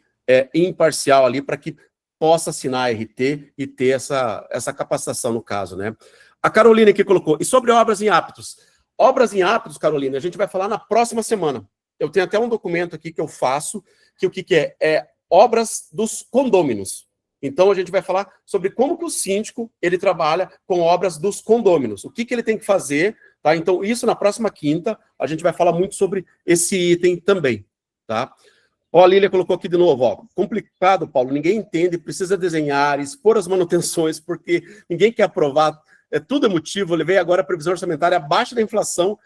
imparcial ali, para que possa assinar a RT e ter essa capacitação, no caso, né? A Carolina aqui colocou, e sobre obras em aptos? Obras em aptos, Carolina, a gente vai falar na próxima semana. Eu tenho até um documento aqui que eu faço, que o que é? Obras dos condôminos. Então, a gente vai falar sobre como que o síndico ele trabalha com obras dos condôminos. O que ele tem que fazer, tá? Então, isso na próxima quinta, a gente vai falar muito sobre esse item também, tá? A Lília colocou aqui de novo, complicado, Paulo, ninguém entende, precisa desenhar, expor as manutenções, porque ninguém quer aprovar, tudo é motivo. Eu levei agora a previsão orçamentária abaixo da inflação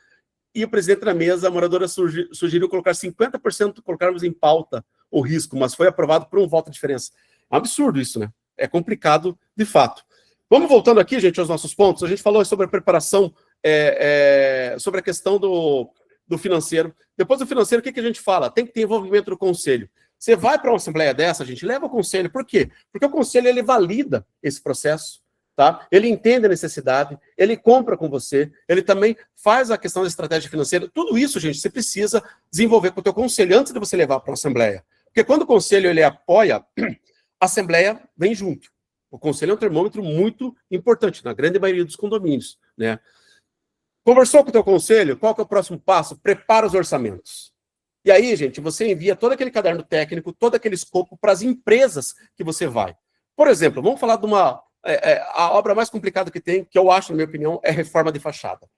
e o presidente da mesa, a moradora, sugeriu colocar 50%, colocarmos em pauta o risco, mas foi aprovado por um voto de diferença. É um absurdo isso, né? É complicado, de fato. Vamos voltando aqui, gente, aos nossos pontos. A gente falou sobre a preparação, sobre a questão do financeiro. Depois do financeiro, o que a gente fala? Tem que ter envolvimento do conselho. Você vai para uma assembleia dessa, gente, leva o conselho. Por quê? Porque o conselho, ele valida esse processo, tá? Ele entende a necessidade, ele compra com você, ele também faz a questão da estratégia financeira. Tudo isso, gente, você precisa desenvolver com o teu conselho antes de você levar para uma assembleia. Porque quando o conselho, ele apoia, a assembleia vem junto. O conselho é um termômetro muito importante, na grande maioria dos condomínios, né? Conversou com o teu conselho? Qual que é o próximo passo? Prepara os orçamentos. E aí, gente, você envia todo aquele caderno técnico, todo aquele escopo para as empresas que você vai. Por exemplo, vamos falar de a obra mais complicada que tem, que eu acho, na minha opinião, é reforma de fachada.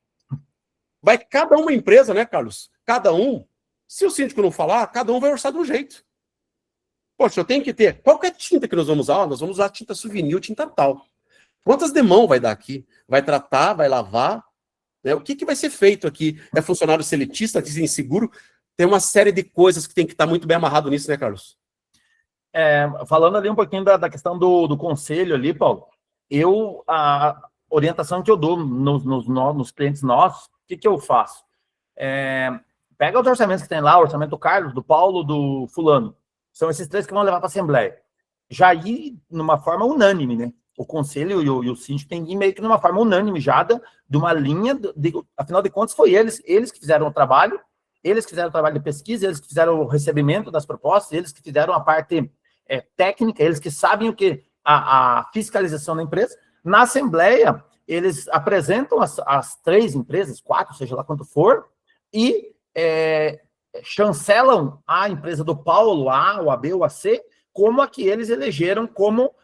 Vai cada uma empresa, né, Carlos? Cada um, se o síndico não falar, cada um vai orçar de um jeito. Poxa, eu tenho que ter... Qual que é a tinta que nós vamos usar? Nós vamos usar tinta souvenir, tinta tal. Quantas demão vai dar aqui? Vai tratar, vai lavar? Né? O que vai ser feito aqui? É funcionário seletista, inseguro? Tem uma série de coisas que tem que estar muito bem amarrado nisso, né, Carlos? Falando ali um pouquinho da questão do conselho ali, Paulo, a orientação que eu dou nos clientes nossos, o que eu faço? Pega os orçamentos que tem lá, o orçamento do Carlos, do Paulo, do fulano. São esses 3 que vão levar para a Assembleia. Já ir numa forma unânime, né? O conselho e o síndico tem que ir meio que numa forma unânime já de uma linha, afinal de contas, foi eles que fizeram o trabalho, eles que fizeram o trabalho de pesquisa, eles que fizeram o recebimento das propostas, eles que fizeram a parte técnica, eles que sabem o que a fiscalização da empresa. Na Assembleia, eles apresentam as 3 empresas, 4, seja lá quanto for, e chancelam a empresa do Paulo, a A, o AB, o AC, como a que eles elegeram como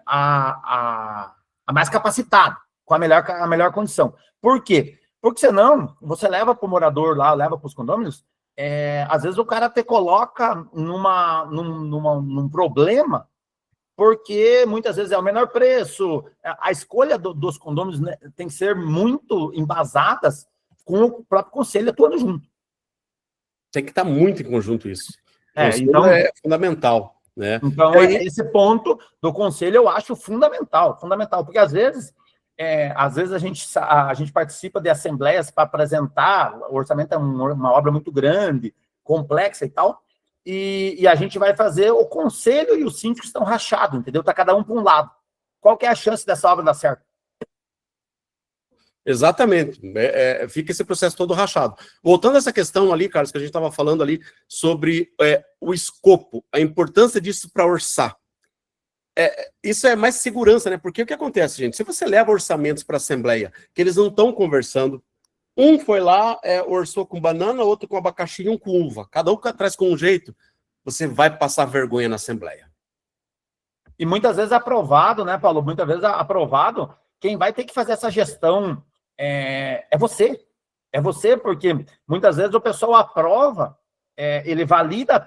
a mais capacitada, com a melhor condição. Por quê? Porque senão, você leva para o morador lá, leva para os condôminos, às vezes o cara te coloca num problema, porque muitas vezes é o menor preço, a escolha dos condôminos, né, tem que ser muito embasadas com o próprio conselho atuando junto. Tem que estar muito em conjunto isso. Então é fundamental, né? Então, esse ponto do conselho eu acho fundamental, porque às vezes a gente participa de assembleias para apresentar, o orçamento é uma obra muito grande, complexa e tal, e a gente vai fazer, o conselho e os síndicos estão rachados, entendeu? Está cada um para um lado. Qual que é a chance dessa obra dar certo? Exatamente, fica esse processo todo rachado. Voltando a essa questão ali, Carlos, que a gente estava falando ali sobre o escopo, a importância disso para orçar. Isso é mais segurança, né? Porque o que acontece, gente? Se você leva orçamentos para a Assembleia, que eles não estão conversando, um foi lá, orçou com banana, outro com abacaxi e um com uva, cada um traz com um jeito, você vai passar vergonha na Assembleia. E muitas vezes aprovado, né, Paulo? Muitas vezes aprovado, quem vai ter que fazer essa gestão é você. É você, porque muitas vezes o pessoal aprova, ele valida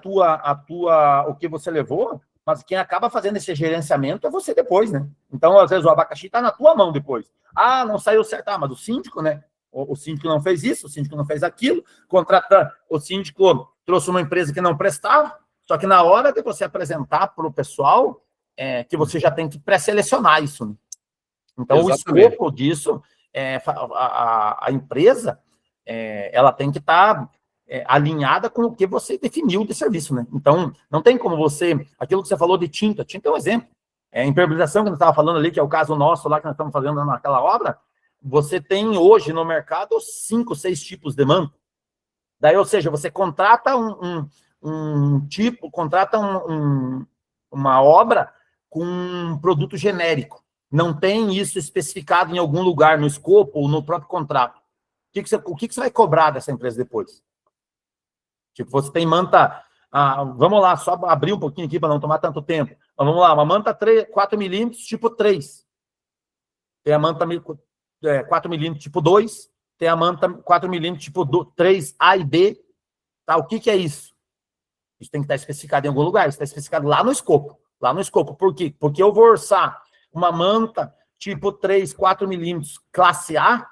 o que você levou, mas quem acaba fazendo esse gerenciamento é você depois, né? Então, às vezes, o abacaxi está na tua mão depois. Ah, não saiu certo. Ah, mas o síndico, né? O síndico não fez isso, o síndico não fez aquilo, o síndico trouxe uma empresa que não prestava, só que na hora de você apresentar para o pessoal, que você já tem que pré-selecionar isso, né? Então, exatamente. O escopo disso, a empresa, ela tem que estar alinhada com o que você definiu de serviço, né? Então, não tem como aquilo que você falou de tinta é um exemplo. Impermeabilização, que nós estávamos falando ali, que é o caso nosso lá, que nós estamos fazendo naquela obra, você tem hoje no mercado 5, 6 tipos de manta. Daí, ou seja, você contrata uma obra com um produto genérico. Não tem isso especificado em algum lugar no escopo ou no próprio contrato. O que você vai cobrar dessa empresa depois? Tipo, você tem manta... vamos lá, só abrir um pouquinho aqui para não tomar tanto tempo. Então, vamos lá, uma manta 4 milímetros, tipo 3. Tem a manta 4 milímetros, tipo 2. Tem a manta 4 milímetros, tipo 3A e B. Tá? O que é isso? Isso tem que estar especificado em algum lugar. Isso está especificado lá no escopo. Lá no escopo. Por quê? Porque eu vou orçar uma manta tipo 3, 4 milímetros classe A,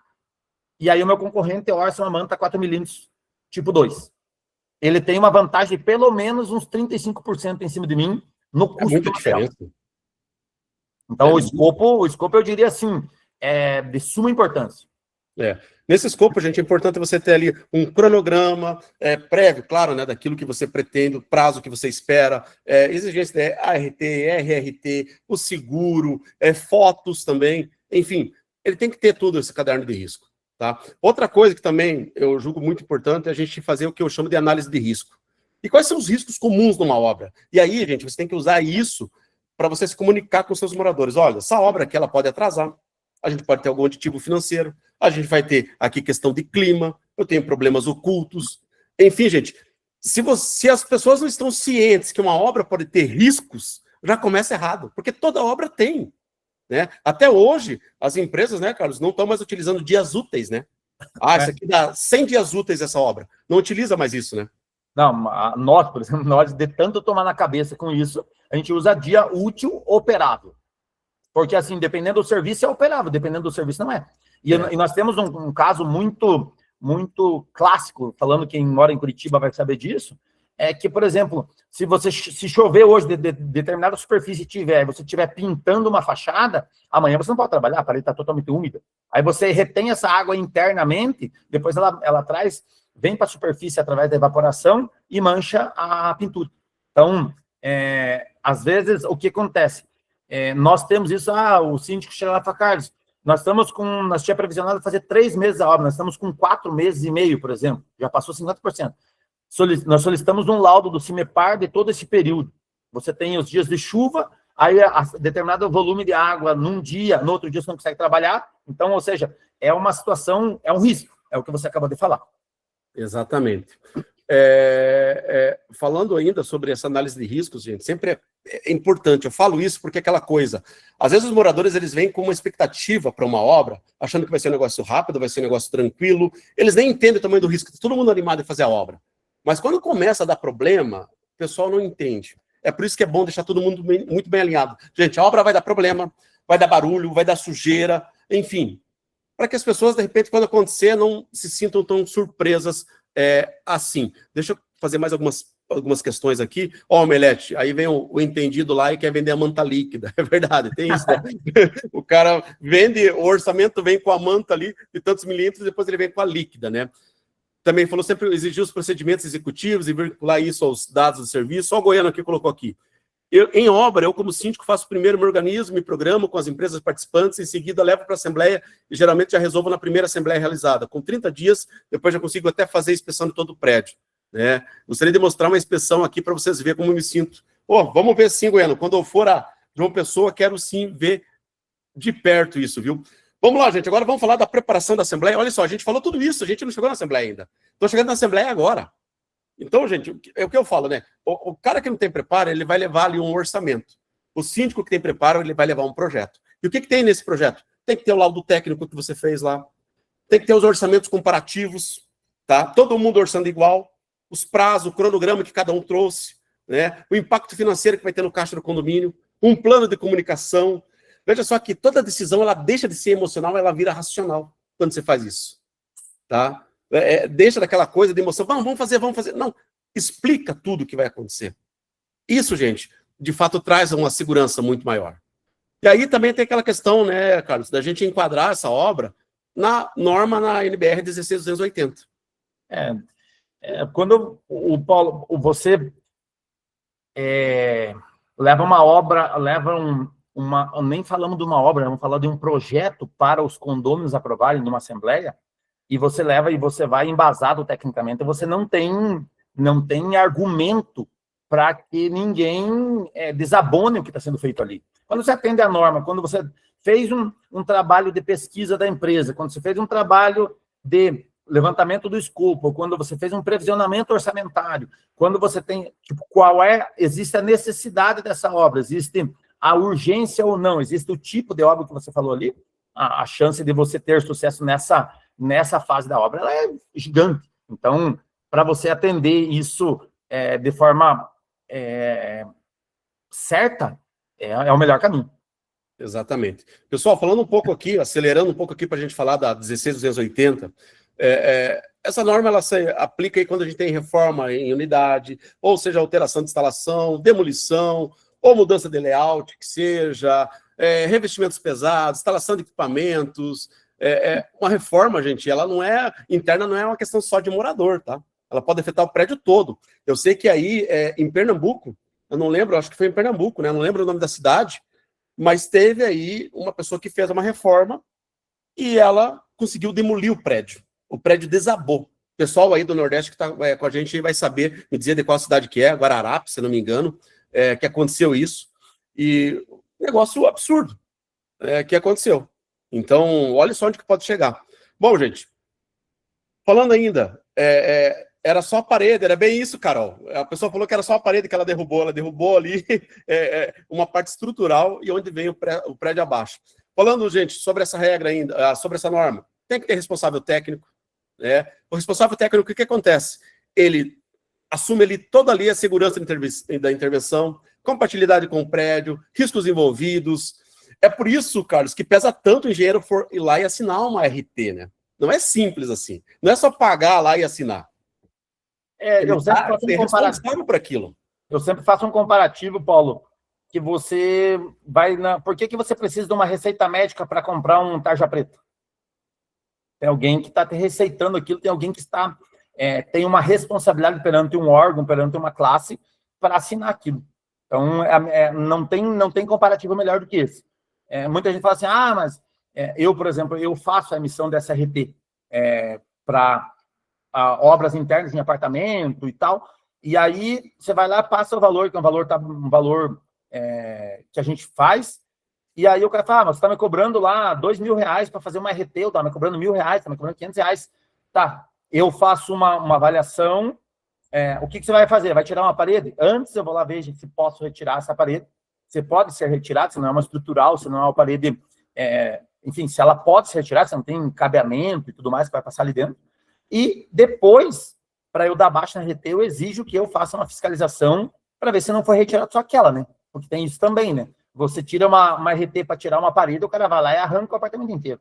e aí o meu concorrente orça uma manta 4 milímetros tipo 2. Ele tem uma vantagem de pelo menos uns 35% em cima de mim no custo. Muita diferença. Então, o escopo, eu diria assim, é de suma importância. Nesse escopo, gente, é importante você ter ali um cronograma prévio, claro, né, daquilo que você pretende, o prazo que você espera, exigência de ART, RRT, o seguro, fotos também, enfim, ele tem que ter tudo esse caderno de risco, tá? Outra coisa que também eu julgo muito importante é a gente fazer o que eu chamo de análise de risco. E quais são os riscos comuns numa obra? E aí, gente, você tem que usar isso para você se comunicar com os seus moradores. Olha, essa obra aqui, ela pode atrasar, a gente pode ter algum aditivo financeiro, a gente vai ter aqui questão de clima, eu tenho problemas ocultos. Enfim, gente, se as pessoas não estão cientes que uma obra pode ter riscos, já começa errado, porque toda obra tem, né? Até hoje, as empresas, né, Carlos, não estão mais utilizando dias úteis, né? Isso aqui dá 100 dias úteis essa obra. Não utiliza mais isso, né? Não, nós, por exemplo, nós de tanto tomar na cabeça com isso, a gente usa dia útil operável. Porque, assim, dependendo do serviço é operável, dependendo do serviço não é. E nós temos um caso muito, muito clássico, falando quem mora em Curitiba vai saber disso, é que, por exemplo, se chover hoje, determinada superfície você estiver pintando uma fachada, amanhã você não pode trabalhar, a parede está totalmente úmida. Aí você retém essa água internamente, depois ela traz, vem para a superfície através da evaporação e mancha a pintura. Então, às vezes, o que acontece? Nós temos isso, o síndico chega lá e fala, Carlos, nós tinha previsionado fazer 3 meses a obra, nós estamos com 4 meses e meio, por exemplo, já passou 50%. Nós solicitamos um laudo do CIMEPAR de todo esse período. Você tem os dias de chuva, aí determinado volume de água num dia, no outro dia você não consegue trabalhar, então, ou seja, é uma situação, é um risco, é o que você acabou de falar. Exatamente. Falando ainda sobre essa análise de riscos, gente, sempre é importante, eu falo isso porque é aquela coisa, às vezes os moradores eles vêm com uma expectativa para uma obra, achando que vai ser um negócio rápido, vai ser um negócio tranquilo, eles nem entendem o tamanho do risco, todo mundo animado em fazer a obra. Mas quando começa a dar problema, o pessoal não entende. É por isso que é bom deixar todo mundo muito bem alinhado. Gente, a obra vai dar problema, vai dar barulho, vai dar sujeira, enfim, para que as pessoas, de repente, quando acontecer, não se sintam tão surpresas assim. Deixa eu fazer mais algumas questões aqui. Omelete, aí vem o entendido lá e quer vender a manta líquida. É verdade, tem isso, né? O cara vende, o orçamento vem com a manta ali de tantos milímetros, depois ele vem com a líquida, né? Também falou sempre exigir os procedimentos executivos e vincular isso aos dados do serviço. Só o Goiano aqui colocou aqui. Em obra, eu como síndico faço primeiro me organizo, me programo com as empresas participantes, em seguida levo para a assembleia e geralmente já resolvo na primeira assembleia realizada. Com 30 dias, depois já consigo até fazer a inspeção de todo o prédio, né? Gostaria de mostrar uma inspeção aqui para vocês verem como eu me sinto. Vamos ver sim, Goiano, quando eu for a João Pessoa, quero sim ver de perto isso, viu? Vamos lá, gente, agora vamos falar da preparação da assembleia. Olha só, a gente falou tudo isso, a gente não chegou na assembleia ainda. Estou chegando na assembleia agora. Então, gente, é o que eu falo, né? O cara que não tem preparo, ele vai levar ali um orçamento. O síndico que tem preparo, ele vai levar um projeto. E o que tem nesse projeto? Tem que ter o laudo técnico que você fez lá. Tem que ter os orçamentos comparativos, tá? Todo mundo orçando igual. Os prazos, o cronograma que cada um trouxe, né? O impacto financeiro que vai ter no caixa do condomínio. Um plano de comunicação. Veja só que toda decisão, ela deixa de ser emocional, ela vira racional quando você faz isso, tá? Deixa daquela coisa de emoção, vamos fazer. Não, explica tudo o que vai acontecer. Isso, gente, de fato traz uma segurança muito maior. E aí também tem aquela questão, né, Carlos, da gente enquadrar essa obra na norma na NBR 16280. Quando o Paulo, você leva uma obra, nem falamos de uma obra, vamos falar de um projeto para os condôminos aprovarem numa assembleia, e você leva e você vai embasado tecnicamente, você não tem argumento para que ninguém desabone o que está sendo feito ali. Quando você atende a norma, quando você fez um trabalho de pesquisa da empresa, quando você fez um trabalho de levantamento do escopo, quando você fez um previsionamento orçamentário, quando você tem, existe a necessidade dessa obra, existe a urgência ou não, existe o tipo de obra que você falou ali, a chance de você ter sucesso nessa fase da obra, ela é gigante. Então, para você atender isso de forma certa, é o melhor caminho. Exatamente. Pessoal, falando um pouco aqui, acelerando um pouco aqui para a gente falar da 16280, essa norma ela se aplica aí quando a gente tem reforma em unidade, ou seja, alteração de instalação, demolição, ou mudança de layout, que seja, revestimentos pesados, instalação de equipamentos. Uma reforma, gente, ela não é interna, não é uma questão só de morador, tá? Ela pode afetar o prédio todo. Eu sei que aí, em Pernambuco, eu não lembro, acho que foi em Pernambuco, né? Eu não lembro o nome da cidade, mas teve aí uma pessoa que fez uma reforma e ela conseguiu demolir o prédio. O prédio desabou. O pessoal aí do Nordeste que está com a gente vai saber, me dizer de qual cidade que é, Guararapes, se não me engano, que aconteceu isso. E negócio absurdo que aconteceu. Então, olha só onde que pode chegar. Bom, gente, falando ainda, Era só a parede, era bem isso, Carol. A pessoa falou que era só a parede que ela derrubou ali uma parte estrutural e onde vem o prédio abaixo. Falando, gente, sobre essa regra ainda, sobre essa norma, tem que ter responsável técnico, né? O responsável técnico, o que acontece? Ele assume ali toda ali a segurança da intervenção, compatibilidade com o prédio, riscos envolvidos. É por isso, Carlos, que pesa tanto o engenheiro for ir lá e assinar uma RT, né? Não é simples assim. Não é só pagar lá e assinar. Eu sempre faço um responsável por aquilo. Eu sempre faço um comparativo, Paulo, que você vai na... Por que você precisa de uma receita médica para comprar um tarja preta? Tem alguém que está te receitando aquilo, tem alguém que está tem uma responsabilidade perante um órgão, perante uma classe, para assinar aquilo. Então, não tem comparativo melhor do que esse. Muita gente fala assim, mas eu, por exemplo, eu faço a emissão dessa RT para obras internas em apartamento e tal, e aí você vai lá, passa o valor, que é um valor que a gente faz, e aí o cara fala, mas você está me cobrando lá R$2.000 para fazer uma RT, eu estava me cobrando R$1.000, está me cobrando R$500. Tá, eu faço uma avaliação, o que você vai fazer? Vai tirar uma parede? Antes eu vou lá ver se posso retirar essa parede. Você pode ser retirado, se não é uma estrutural, se não é uma parede, enfim, se ela pode ser retirada, se não tem cabeamento e tudo mais que vai passar ali dentro. E depois, para eu dar baixa na RT, eu exijo que eu faça uma fiscalização para ver se não foi retirado só aquela, né? Porque tem isso também, né? Você tira uma RT para tirar uma parede, o cara vai lá e arranca o apartamento inteiro.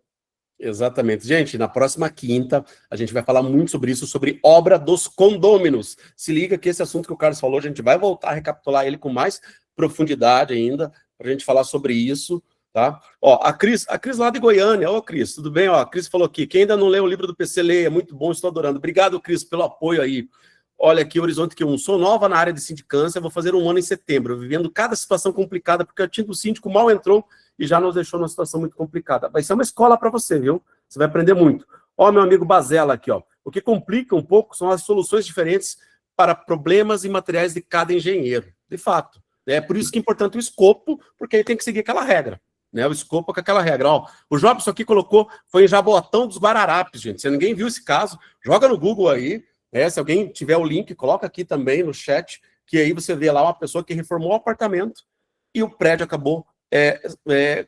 Exatamente. Gente, na próxima quinta, a gente vai falar muito sobre isso, sobre obra dos condôminos. Se liga que esse assunto que o Carlos falou, a gente vai voltar a recapitular ele com mais profundidade ainda, para a gente falar sobre isso, tá? Ó, a Cris lá de Goiânia. Ô, Cris, tudo bem? Ó, a Cris falou aqui, quem ainda não leu o livro do PC, leia, é muito bom, estou adorando. Obrigado, Cris, pelo apoio aí. Olha aqui, Horizonte Q1, sou nova na área de sindicância, vou fazer 1 ano em setembro, vivendo cada situação complicada, porque o antigo síndico mal entrou e já nos deixou numa situação muito complicada. Vai ser uma escola para você, viu? Você vai aprender muito. Ó, meu amigo Bazella aqui, ó. O que complica um pouco são as soluções diferentes para problemas e materiais de cada engenheiro. De fato. É por isso que é importante o escopo, porque aí tem que seguir aquela regra. Né? O escopo com aquela regra. Ó, o Jobson aqui colocou, foi em Jaboatão dos Guararapes, gente. Se ninguém viu esse caso, joga no Google aí. Se alguém tiver o link, coloca aqui também no chat, que aí você vê lá uma pessoa que reformou o apartamento e o prédio acabou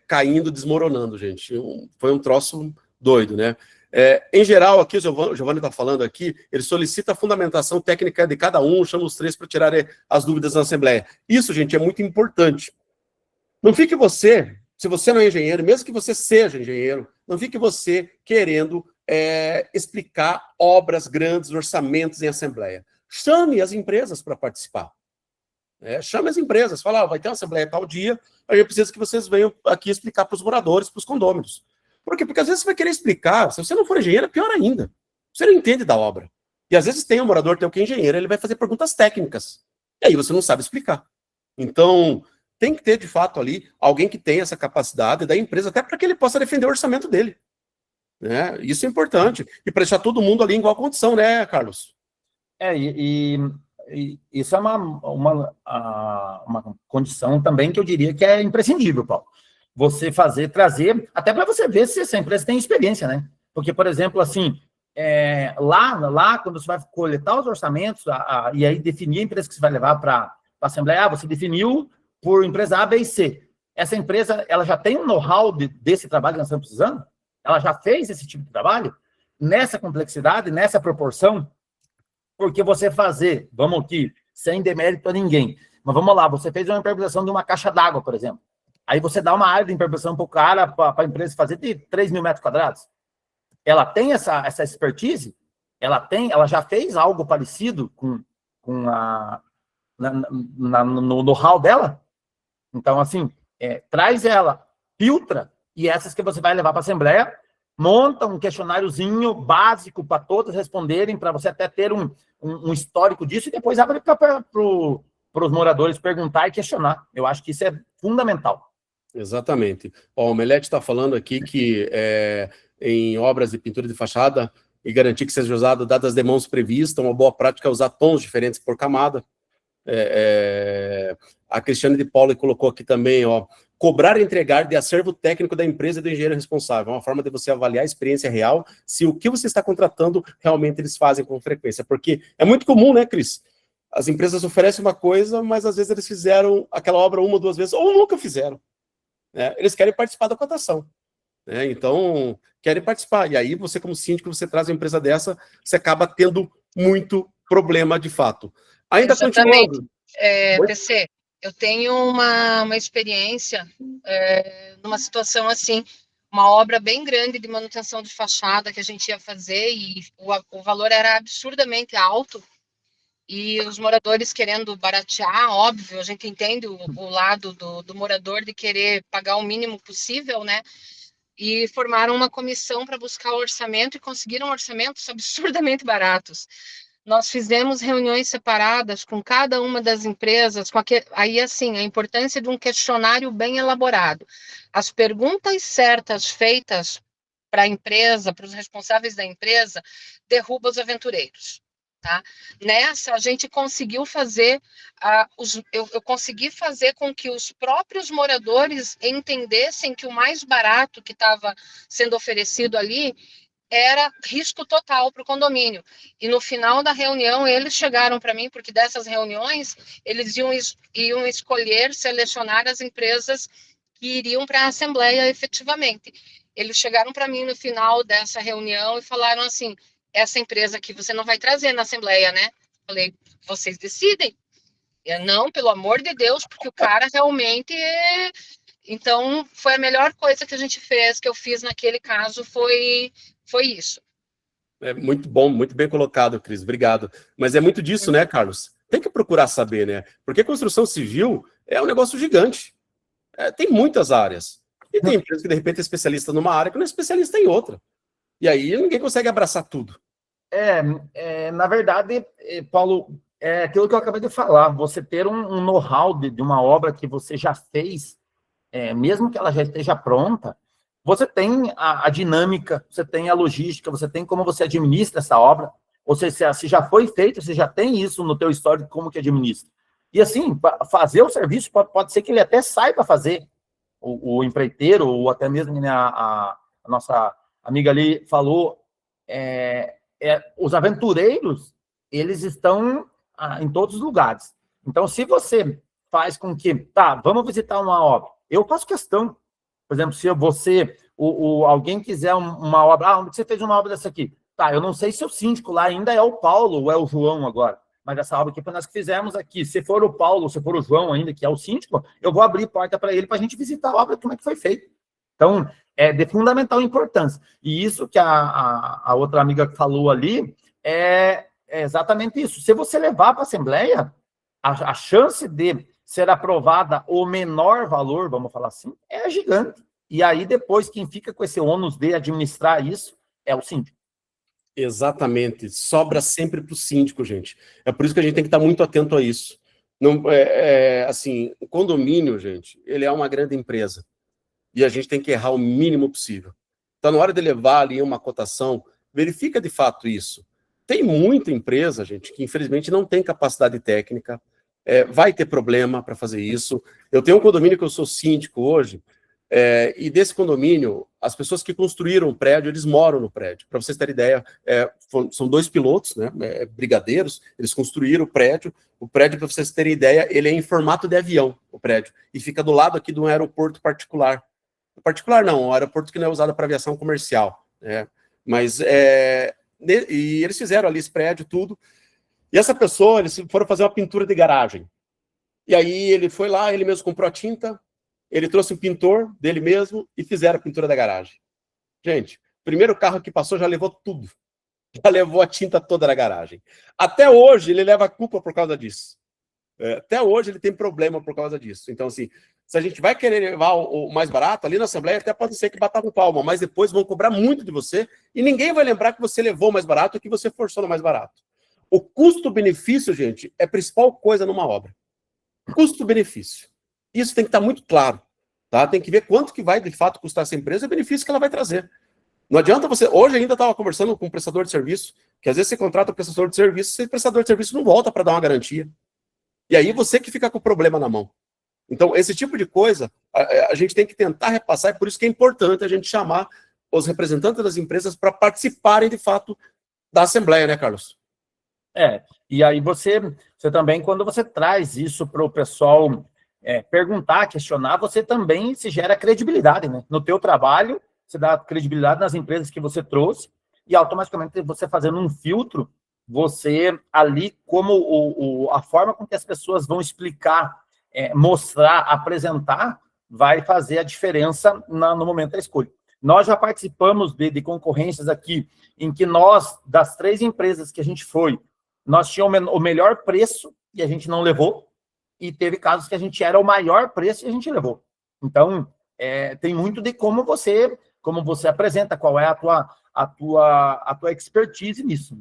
caindo, desmoronando, gente. Foi um troço doido, né? Em geral, aqui, o Giovanni está falando aqui, ele solicita a fundamentação técnica de cada um, chama os 3 para tirar as dúvidas na Assembleia. Isso, gente, é muito importante. Não fique você, se você não é engenheiro, mesmo que você seja engenheiro, não fique você querendo explicar obras grandes, orçamentos em Assembleia. Chame as empresas para participar. Chame as empresas, fala, vai ter uma Assembleia tal dia, a gente precisa que vocês venham aqui explicar para os moradores, para os condôminos. Por quê? Porque às vezes você vai querer explicar, se você não for engenheiro, é pior ainda. Você não entende da obra. E às vezes tem um morador, tem que é engenheiro, ele vai fazer perguntas técnicas. E aí você não sabe explicar. Então, tem que ter, de fato, ali, alguém que tenha essa capacidade da empresa, até para que ele possa defender o orçamento dele. Né? Isso é importante. E para deixar todo mundo ali em igual condição, né, Carlos? Isso é uma condição também que eu diria que é imprescindível, Paulo. Você trazer, até para você ver se essa empresa tem experiência, né? Porque, por exemplo, assim, lá quando você vai coletar os orçamentos e aí definir a empresa que você vai levar para a Assembleia, você definiu por empresa A, B e C. Essa empresa, ela já tem um know-how desse trabalho que nós estamos precisando? Ela já fez esse tipo de trabalho? Nessa complexidade, nessa proporção? Porque você fazer, vamos aqui, sem demérito a ninguém, mas vamos lá, você fez uma impermeabilização de uma caixa d'água, por exemplo. Aí você dá uma área de impermeabilização para o cara, para a empresa fazer de 3.000 metros quadrados. Ela tem essa expertise? Ela já fez algo parecido no know-how dela? Então, assim, traz ela, filtra, e essas que você vai levar para a Assembleia, monta um questionáriozinho básico para todos responderem, para você até ter um histórico disso, e depois abre para os moradores perguntar e questionar. Eu acho que isso é fundamental. Exatamente. Ó, o Melete está falando aqui que em obras de pintura de fachada e garantir que seja usado, dadas as demãos previstas, uma boa prática é usar tons diferentes por camada. A Cristiane de Paula colocou aqui também, ó, cobrar e entregar de acervo técnico da empresa e do engenheiro responsável. É uma forma de você avaliar a experiência real, se o que você está contratando realmente eles fazem com frequência. Porque é muito comum, né, Cris? As empresas oferecem uma coisa, mas às vezes eles fizeram aquela obra uma ou duas vezes, ou nunca fizeram. Né? Eles querem participar da cotação. Né? Então, querem participar. E aí, você, como síndico, você traz uma empresa dessa, você acaba tendo muito problema de fato. Ainda Exatamente. continuando. PC, eu tenho uma experiência numa situação assim, uma obra bem grande de manutenção de fachada que a gente ia fazer e o valor era absurdamente alto e os moradores querendo baratear, óbvio, a gente entende o lado do morador de querer pagar o mínimo possível, né? E formaram uma comissão para buscar o orçamento e conseguiram orçamentos absurdamente baratos. Nós fizemos reuniões separadas com cada uma das empresas, aí assim, a importância de um questionário bem elaborado. As perguntas certas feitas para a empresa, para os responsáveis da empresa, derruba os aventureiros. Tá? Nessa, a gente conseguiu fazer, eu consegui fazer com que os próprios moradores entendessem que o mais barato que estava sendo oferecido ali era risco total para o condomínio. E no final da reunião, eles chegaram para mim, porque dessas reuniões, eles iam escolher, selecionar as empresas que iriam para a Assembleia efetivamente. Eles chegaram para mim no final dessa reunião e falaram assim, essa empresa aqui você não vai trazer na Assembleia, né? Falei, vocês decidem. Não, pelo amor de Deus, porque o cara realmente... Então, foi a melhor coisa que a gente fez, que eu fiz naquele caso, foi isso. É muito bom, muito bem colocado, Cris, obrigado. Mas é muito disso, né, Carlos? Tem que procurar saber, né? Porque construção civil é um negócio gigante. Tem muitas áreas. E tem empresa que, de repente, é especialista numa área que não é especialista em outra. E aí ninguém consegue abraçar tudo. Na verdade, Paulo, é aquilo que eu acabei de falar. Você ter um know-how de uma obra que você já fez, mesmo que ela já esteja pronta, você tem a dinâmica, você tem a logística, você tem como você administra essa obra, ou seja, se já foi feito, você já tem isso no teu histórico, como que administra. E assim, fazer o serviço, pode ser que ele até saiba fazer, o empreiteiro, ou até mesmo, né, a nossa amiga ali falou, os aventureiros, eles estão em todos os lugares. Então, se você faz com que, vamos visitar uma obra, eu faço questão. Por exemplo, se alguém quiser uma obra, onde você fez uma obra dessa aqui? Eu não sei se o síndico lá ainda é o Paulo ou é o João agora, mas essa obra aqui foi nós que fizemos aqui. Se for o Paulo, se for o João ainda, que é o síndico, eu vou abrir porta para ele para a gente visitar a obra, como é que foi feito. Então, é de fundamental importância. E isso que a outra amiga falou ali é exatamente isso. Se você levar para a Assembleia, a chance de ser aprovada o menor valor, vamos falar assim, é gigante. E aí, depois, quem fica com esse ônus de administrar isso é o síndico. Exatamente. Sobra sempre para o síndico, gente. É por isso que a gente tem que estar muito atento a isso. Não, assim, o condomínio, gente, ele é uma grande empresa. E a gente tem que errar o mínimo possível. Então, na hora de levar ali uma cotação, verifica de fato isso. Tem muita empresa, gente, que infelizmente não tem capacidade técnica, vai ter problema para fazer isso. Eu tenho um condomínio que eu sou síndico hoje, e desse condomínio, as pessoas que construíram o prédio, eles moram no prédio. Para vocês terem ideia, são 2 pilotos, né, brigadeiros, eles construíram o prédio, para vocês terem ideia, ele é em formato de avião, o prédio, e fica do lado aqui de um aeroporto particular. Particular não, um aeroporto que não é usado para aviação comercial, né, mas, e eles fizeram ali esse prédio, tudo, e essa pessoa, eles foram fazer uma pintura de garagem. E aí ele foi lá, ele mesmo comprou a tinta, ele trouxe um pintor dele mesmo e fizeram a pintura da garagem. Gente, o primeiro carro que passou já levou tudo. Já levou a tinta toda da garagem. Até hoje ele leva a culpa por causa disso. Até hoje ele tem problema por causa disso. Então, assim, se a gente vai querer levar o mais barato, ali na Assembleia até pode ser que bata com palma, mas depois vão cobrar muito de você e ninguém vai lembrar que você levou o mais barato ou que você forçou no mais barato. O custo-benefício, gente, é a principal coisa numa obra. Custo-benefício. Isso tem que estar muito claro. Tá? Tem que ver quanto que vai, de fato, custar essa empresa e o benefício que ela vai trazer. Não adianta você... Hoje ainda estava conversando com um prestador de serviço, que às vezes você contrata um prestador de serviço, esse prestador de serviço não volta para dar uma garantia. E aí você que fica com o problema na mão. Então, esse tipo de coisa, a gente tem que tentar repassar, e por isso que é importante a gente chamar os representantes das empresas para participarem, de fato, da Assembleia, né, Carlos? E aí você também, quando você traz isso para o pessoal perguntar, questionar, você também se gera credibilidade, né? No teu trabalho, você dá credibilidade nas empresas que você trouxe, e automaticamente você fazendo um filtro, você ali, como a forma com que as pessoas vão explicar, mostrar, apresentar, vai fazer a diferença no momento da escolha. Nós já participamos de concorrências aqui, em que nós, das 3 empresas que a gente foi, nós tínhamos o melhor preço e a gente não levou, e teve casos que a gente era o maior preço e a gente levou. Então, tem muito de como você apresenta, qual é a tua expertise nisso.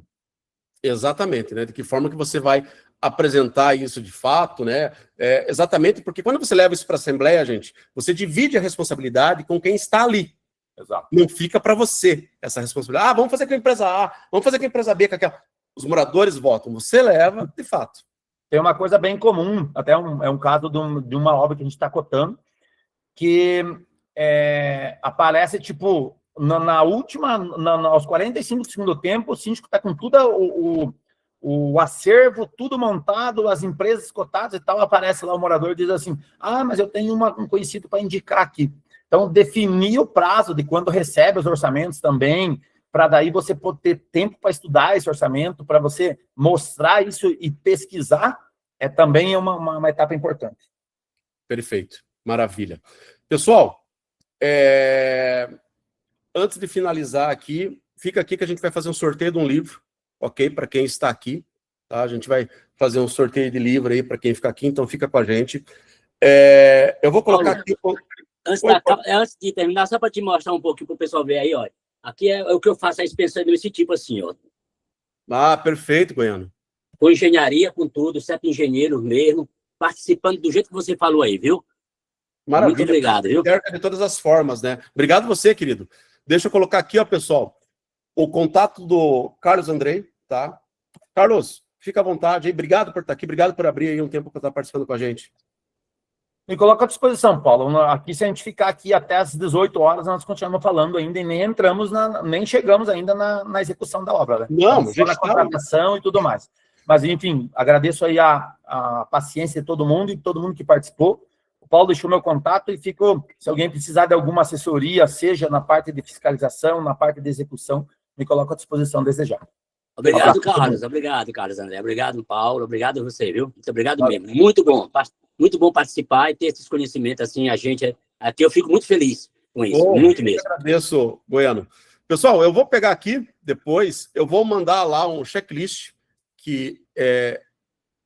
Exatamente, né? De que forma que você vai apresentar isso de fato, né? Exatamente, porque quando você leva isso para a Assembleia, gente, você divide a responsabilidade com quem está ali. Exato. Não fica para você essa responsabilidade. Vamos fazer com a empresa A, vamos fazer com a empresa B, com aquela. Os moradores votam, você leva, de fato. Tem uma coisa bem comum, até é um caso de uma obra que a gente está cotando, que aparece, tipo, na última, aos 45 do segundo tempo, o síndico está com tudo o acervo, tudo montado, as empresas cotadas e tal, aparece lá o morador e diz assim, mas eu tenho um conhecido para indicar aqui. Então, definir o prazo de quando recebe os orçamentos também, para daí você poder ter tempo para estudar esse orçamento, para você mostrar isso e pesquisar, também é uma etapa importante. Perfeito, maravilha. Pessoal, antes de finalizar aqui, fica aqui que a gente vai fazer um sorteio de um livro, ok? Para quem está aqui, tá? A gente vai fazer um sorteio de livro aí para quem fica aqui, então fica com a gente. Eu vou colocar Paulo, aqui... Antes de terminar, só para te mostrar um pouquinho para o pessoal ver aí, ó. Aqui é o que eu faço, pensando nesse tipo assim, ó. Perfeito, Goiano. Com engenharia, com tudo, 7 engenheiros mesmo, participando do jeito que você falou aí, viu? Maravilha. Muito obrigado, viu? De todas as formas, né? Obrigado você, querido. Deixa eu colocar aqui, ó, pessoal, o contato do Carlos Andrei, tá? Carlos, fica à vontade aí. Obrigado por estar aqui, obrigado por abrir aí um tempo para estar participando com a gente. Me coloca à disposição, Paulo. Aqui, se a gente ficar aqui até às 18 horas, nós continuamos falando ainda e nem chegamos ainda na execução da obra, né? Não, só na contratação e tudo mais. Mas, enfim, agradeço aí a paciência de todo mundo e todo mundo que participou. O Paulo deixou meu contato e ficou, se alguém precisar de alguma assessoria, seja na parte de fiscalização, na parte de execução, me coloco à disposição desejar. Obrigado, Carlos. Obrigado, Carlos André. Obrigado, Paulo. Obrigado a você, viu? Muito obrigado mesmo. Muito bom participar e ter esses conhecimentos, assim, aqui eu fico muito feliz com isso, muito mesmo. Eu agradeço, Goiano. Pessoal, eu vou pegar aqui, depois, eu vou mandar lá um checklist que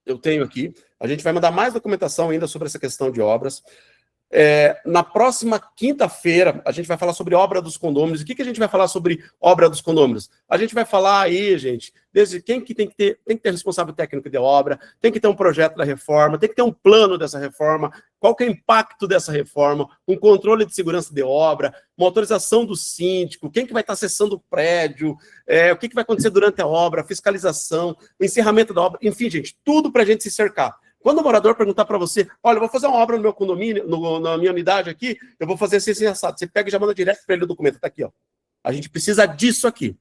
eu tenho aqui. A gente vai mandar mais documentação ainda sobre essa questão de obras. Na próxima quinta-feira, a gente vai falar sobre obra dos condôminos. O que a gente vai falar sobre obra dos condôminos? A gente vai falar aí, gente, desde quem que tem que ter responsável técnico de obra, tem que ter um projeto da reforma, tem que ter um plano dessa reforma, qual que é o impacto dessa reforma, um controle de segurança de obra, uma autorização do síndico, quem que vai estar acessando o prédio, o que vai acontecer durante a obra, a fiscalização, o encerramento da obra, enfim, gente, tudo para a gente se cercar. Quando o morador perguntar para você, olha, eu vou fazer uma obra no meu condomínio, na minha unidade aqui, eu vou fazer assim, assado. Você pega e já manda direto para ele o documento. Está aqui, ó. A gente precisa disso aqui.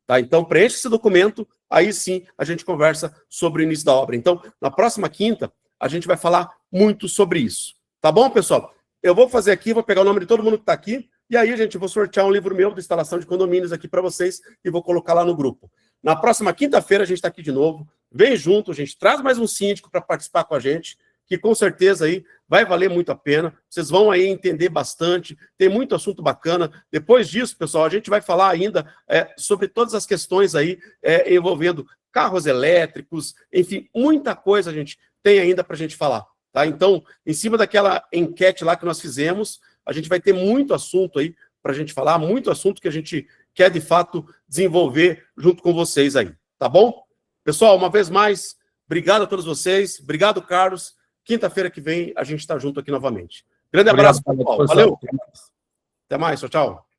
Tá? Então, preencha esse documento, aí sim a gente conversa sobre o início da obra. Então, na próxima quinta, a gente vai falar muito sobre isso. Tá bom, pessoal? Eu vou fazer aqui, vou pegar o nome de todo mundo que está aqui, e aí, gente, eu vou sortear um livro meu de instalação de condomínios aqui para vocês e vou colocar lá no grupo. Na próxima quinta-feira, a gente está aqui de novo. Vem junto, gente, traz mais um síndico para participar com a gente, que com certeza aí vai valer muito a pena. Vocês vão aí entender bastante, tem muito assunto bacana. Depois disso, pessoal, a gente vai falar ainda sobre todas as questões aí envolvendo carros elétricos, enfim, muita coisa a gente tem ainda para a gente falar. Tá? Então, em cima daquela enquete lá que nós fizemos, a gente vai ter muito assunto aí para a gente falar, muito assunto que a gente quer, de fato, desenvolver junto com vocês aí. Tá bom? Pessoal, uma vez mais, obrigado a todos vocês. Obrigado, Carlos. Quinta-feira que vem, a gente está junto aqui novamente. Grande abraço, pessoal. Valeu. Até mais. Tchau, tchau.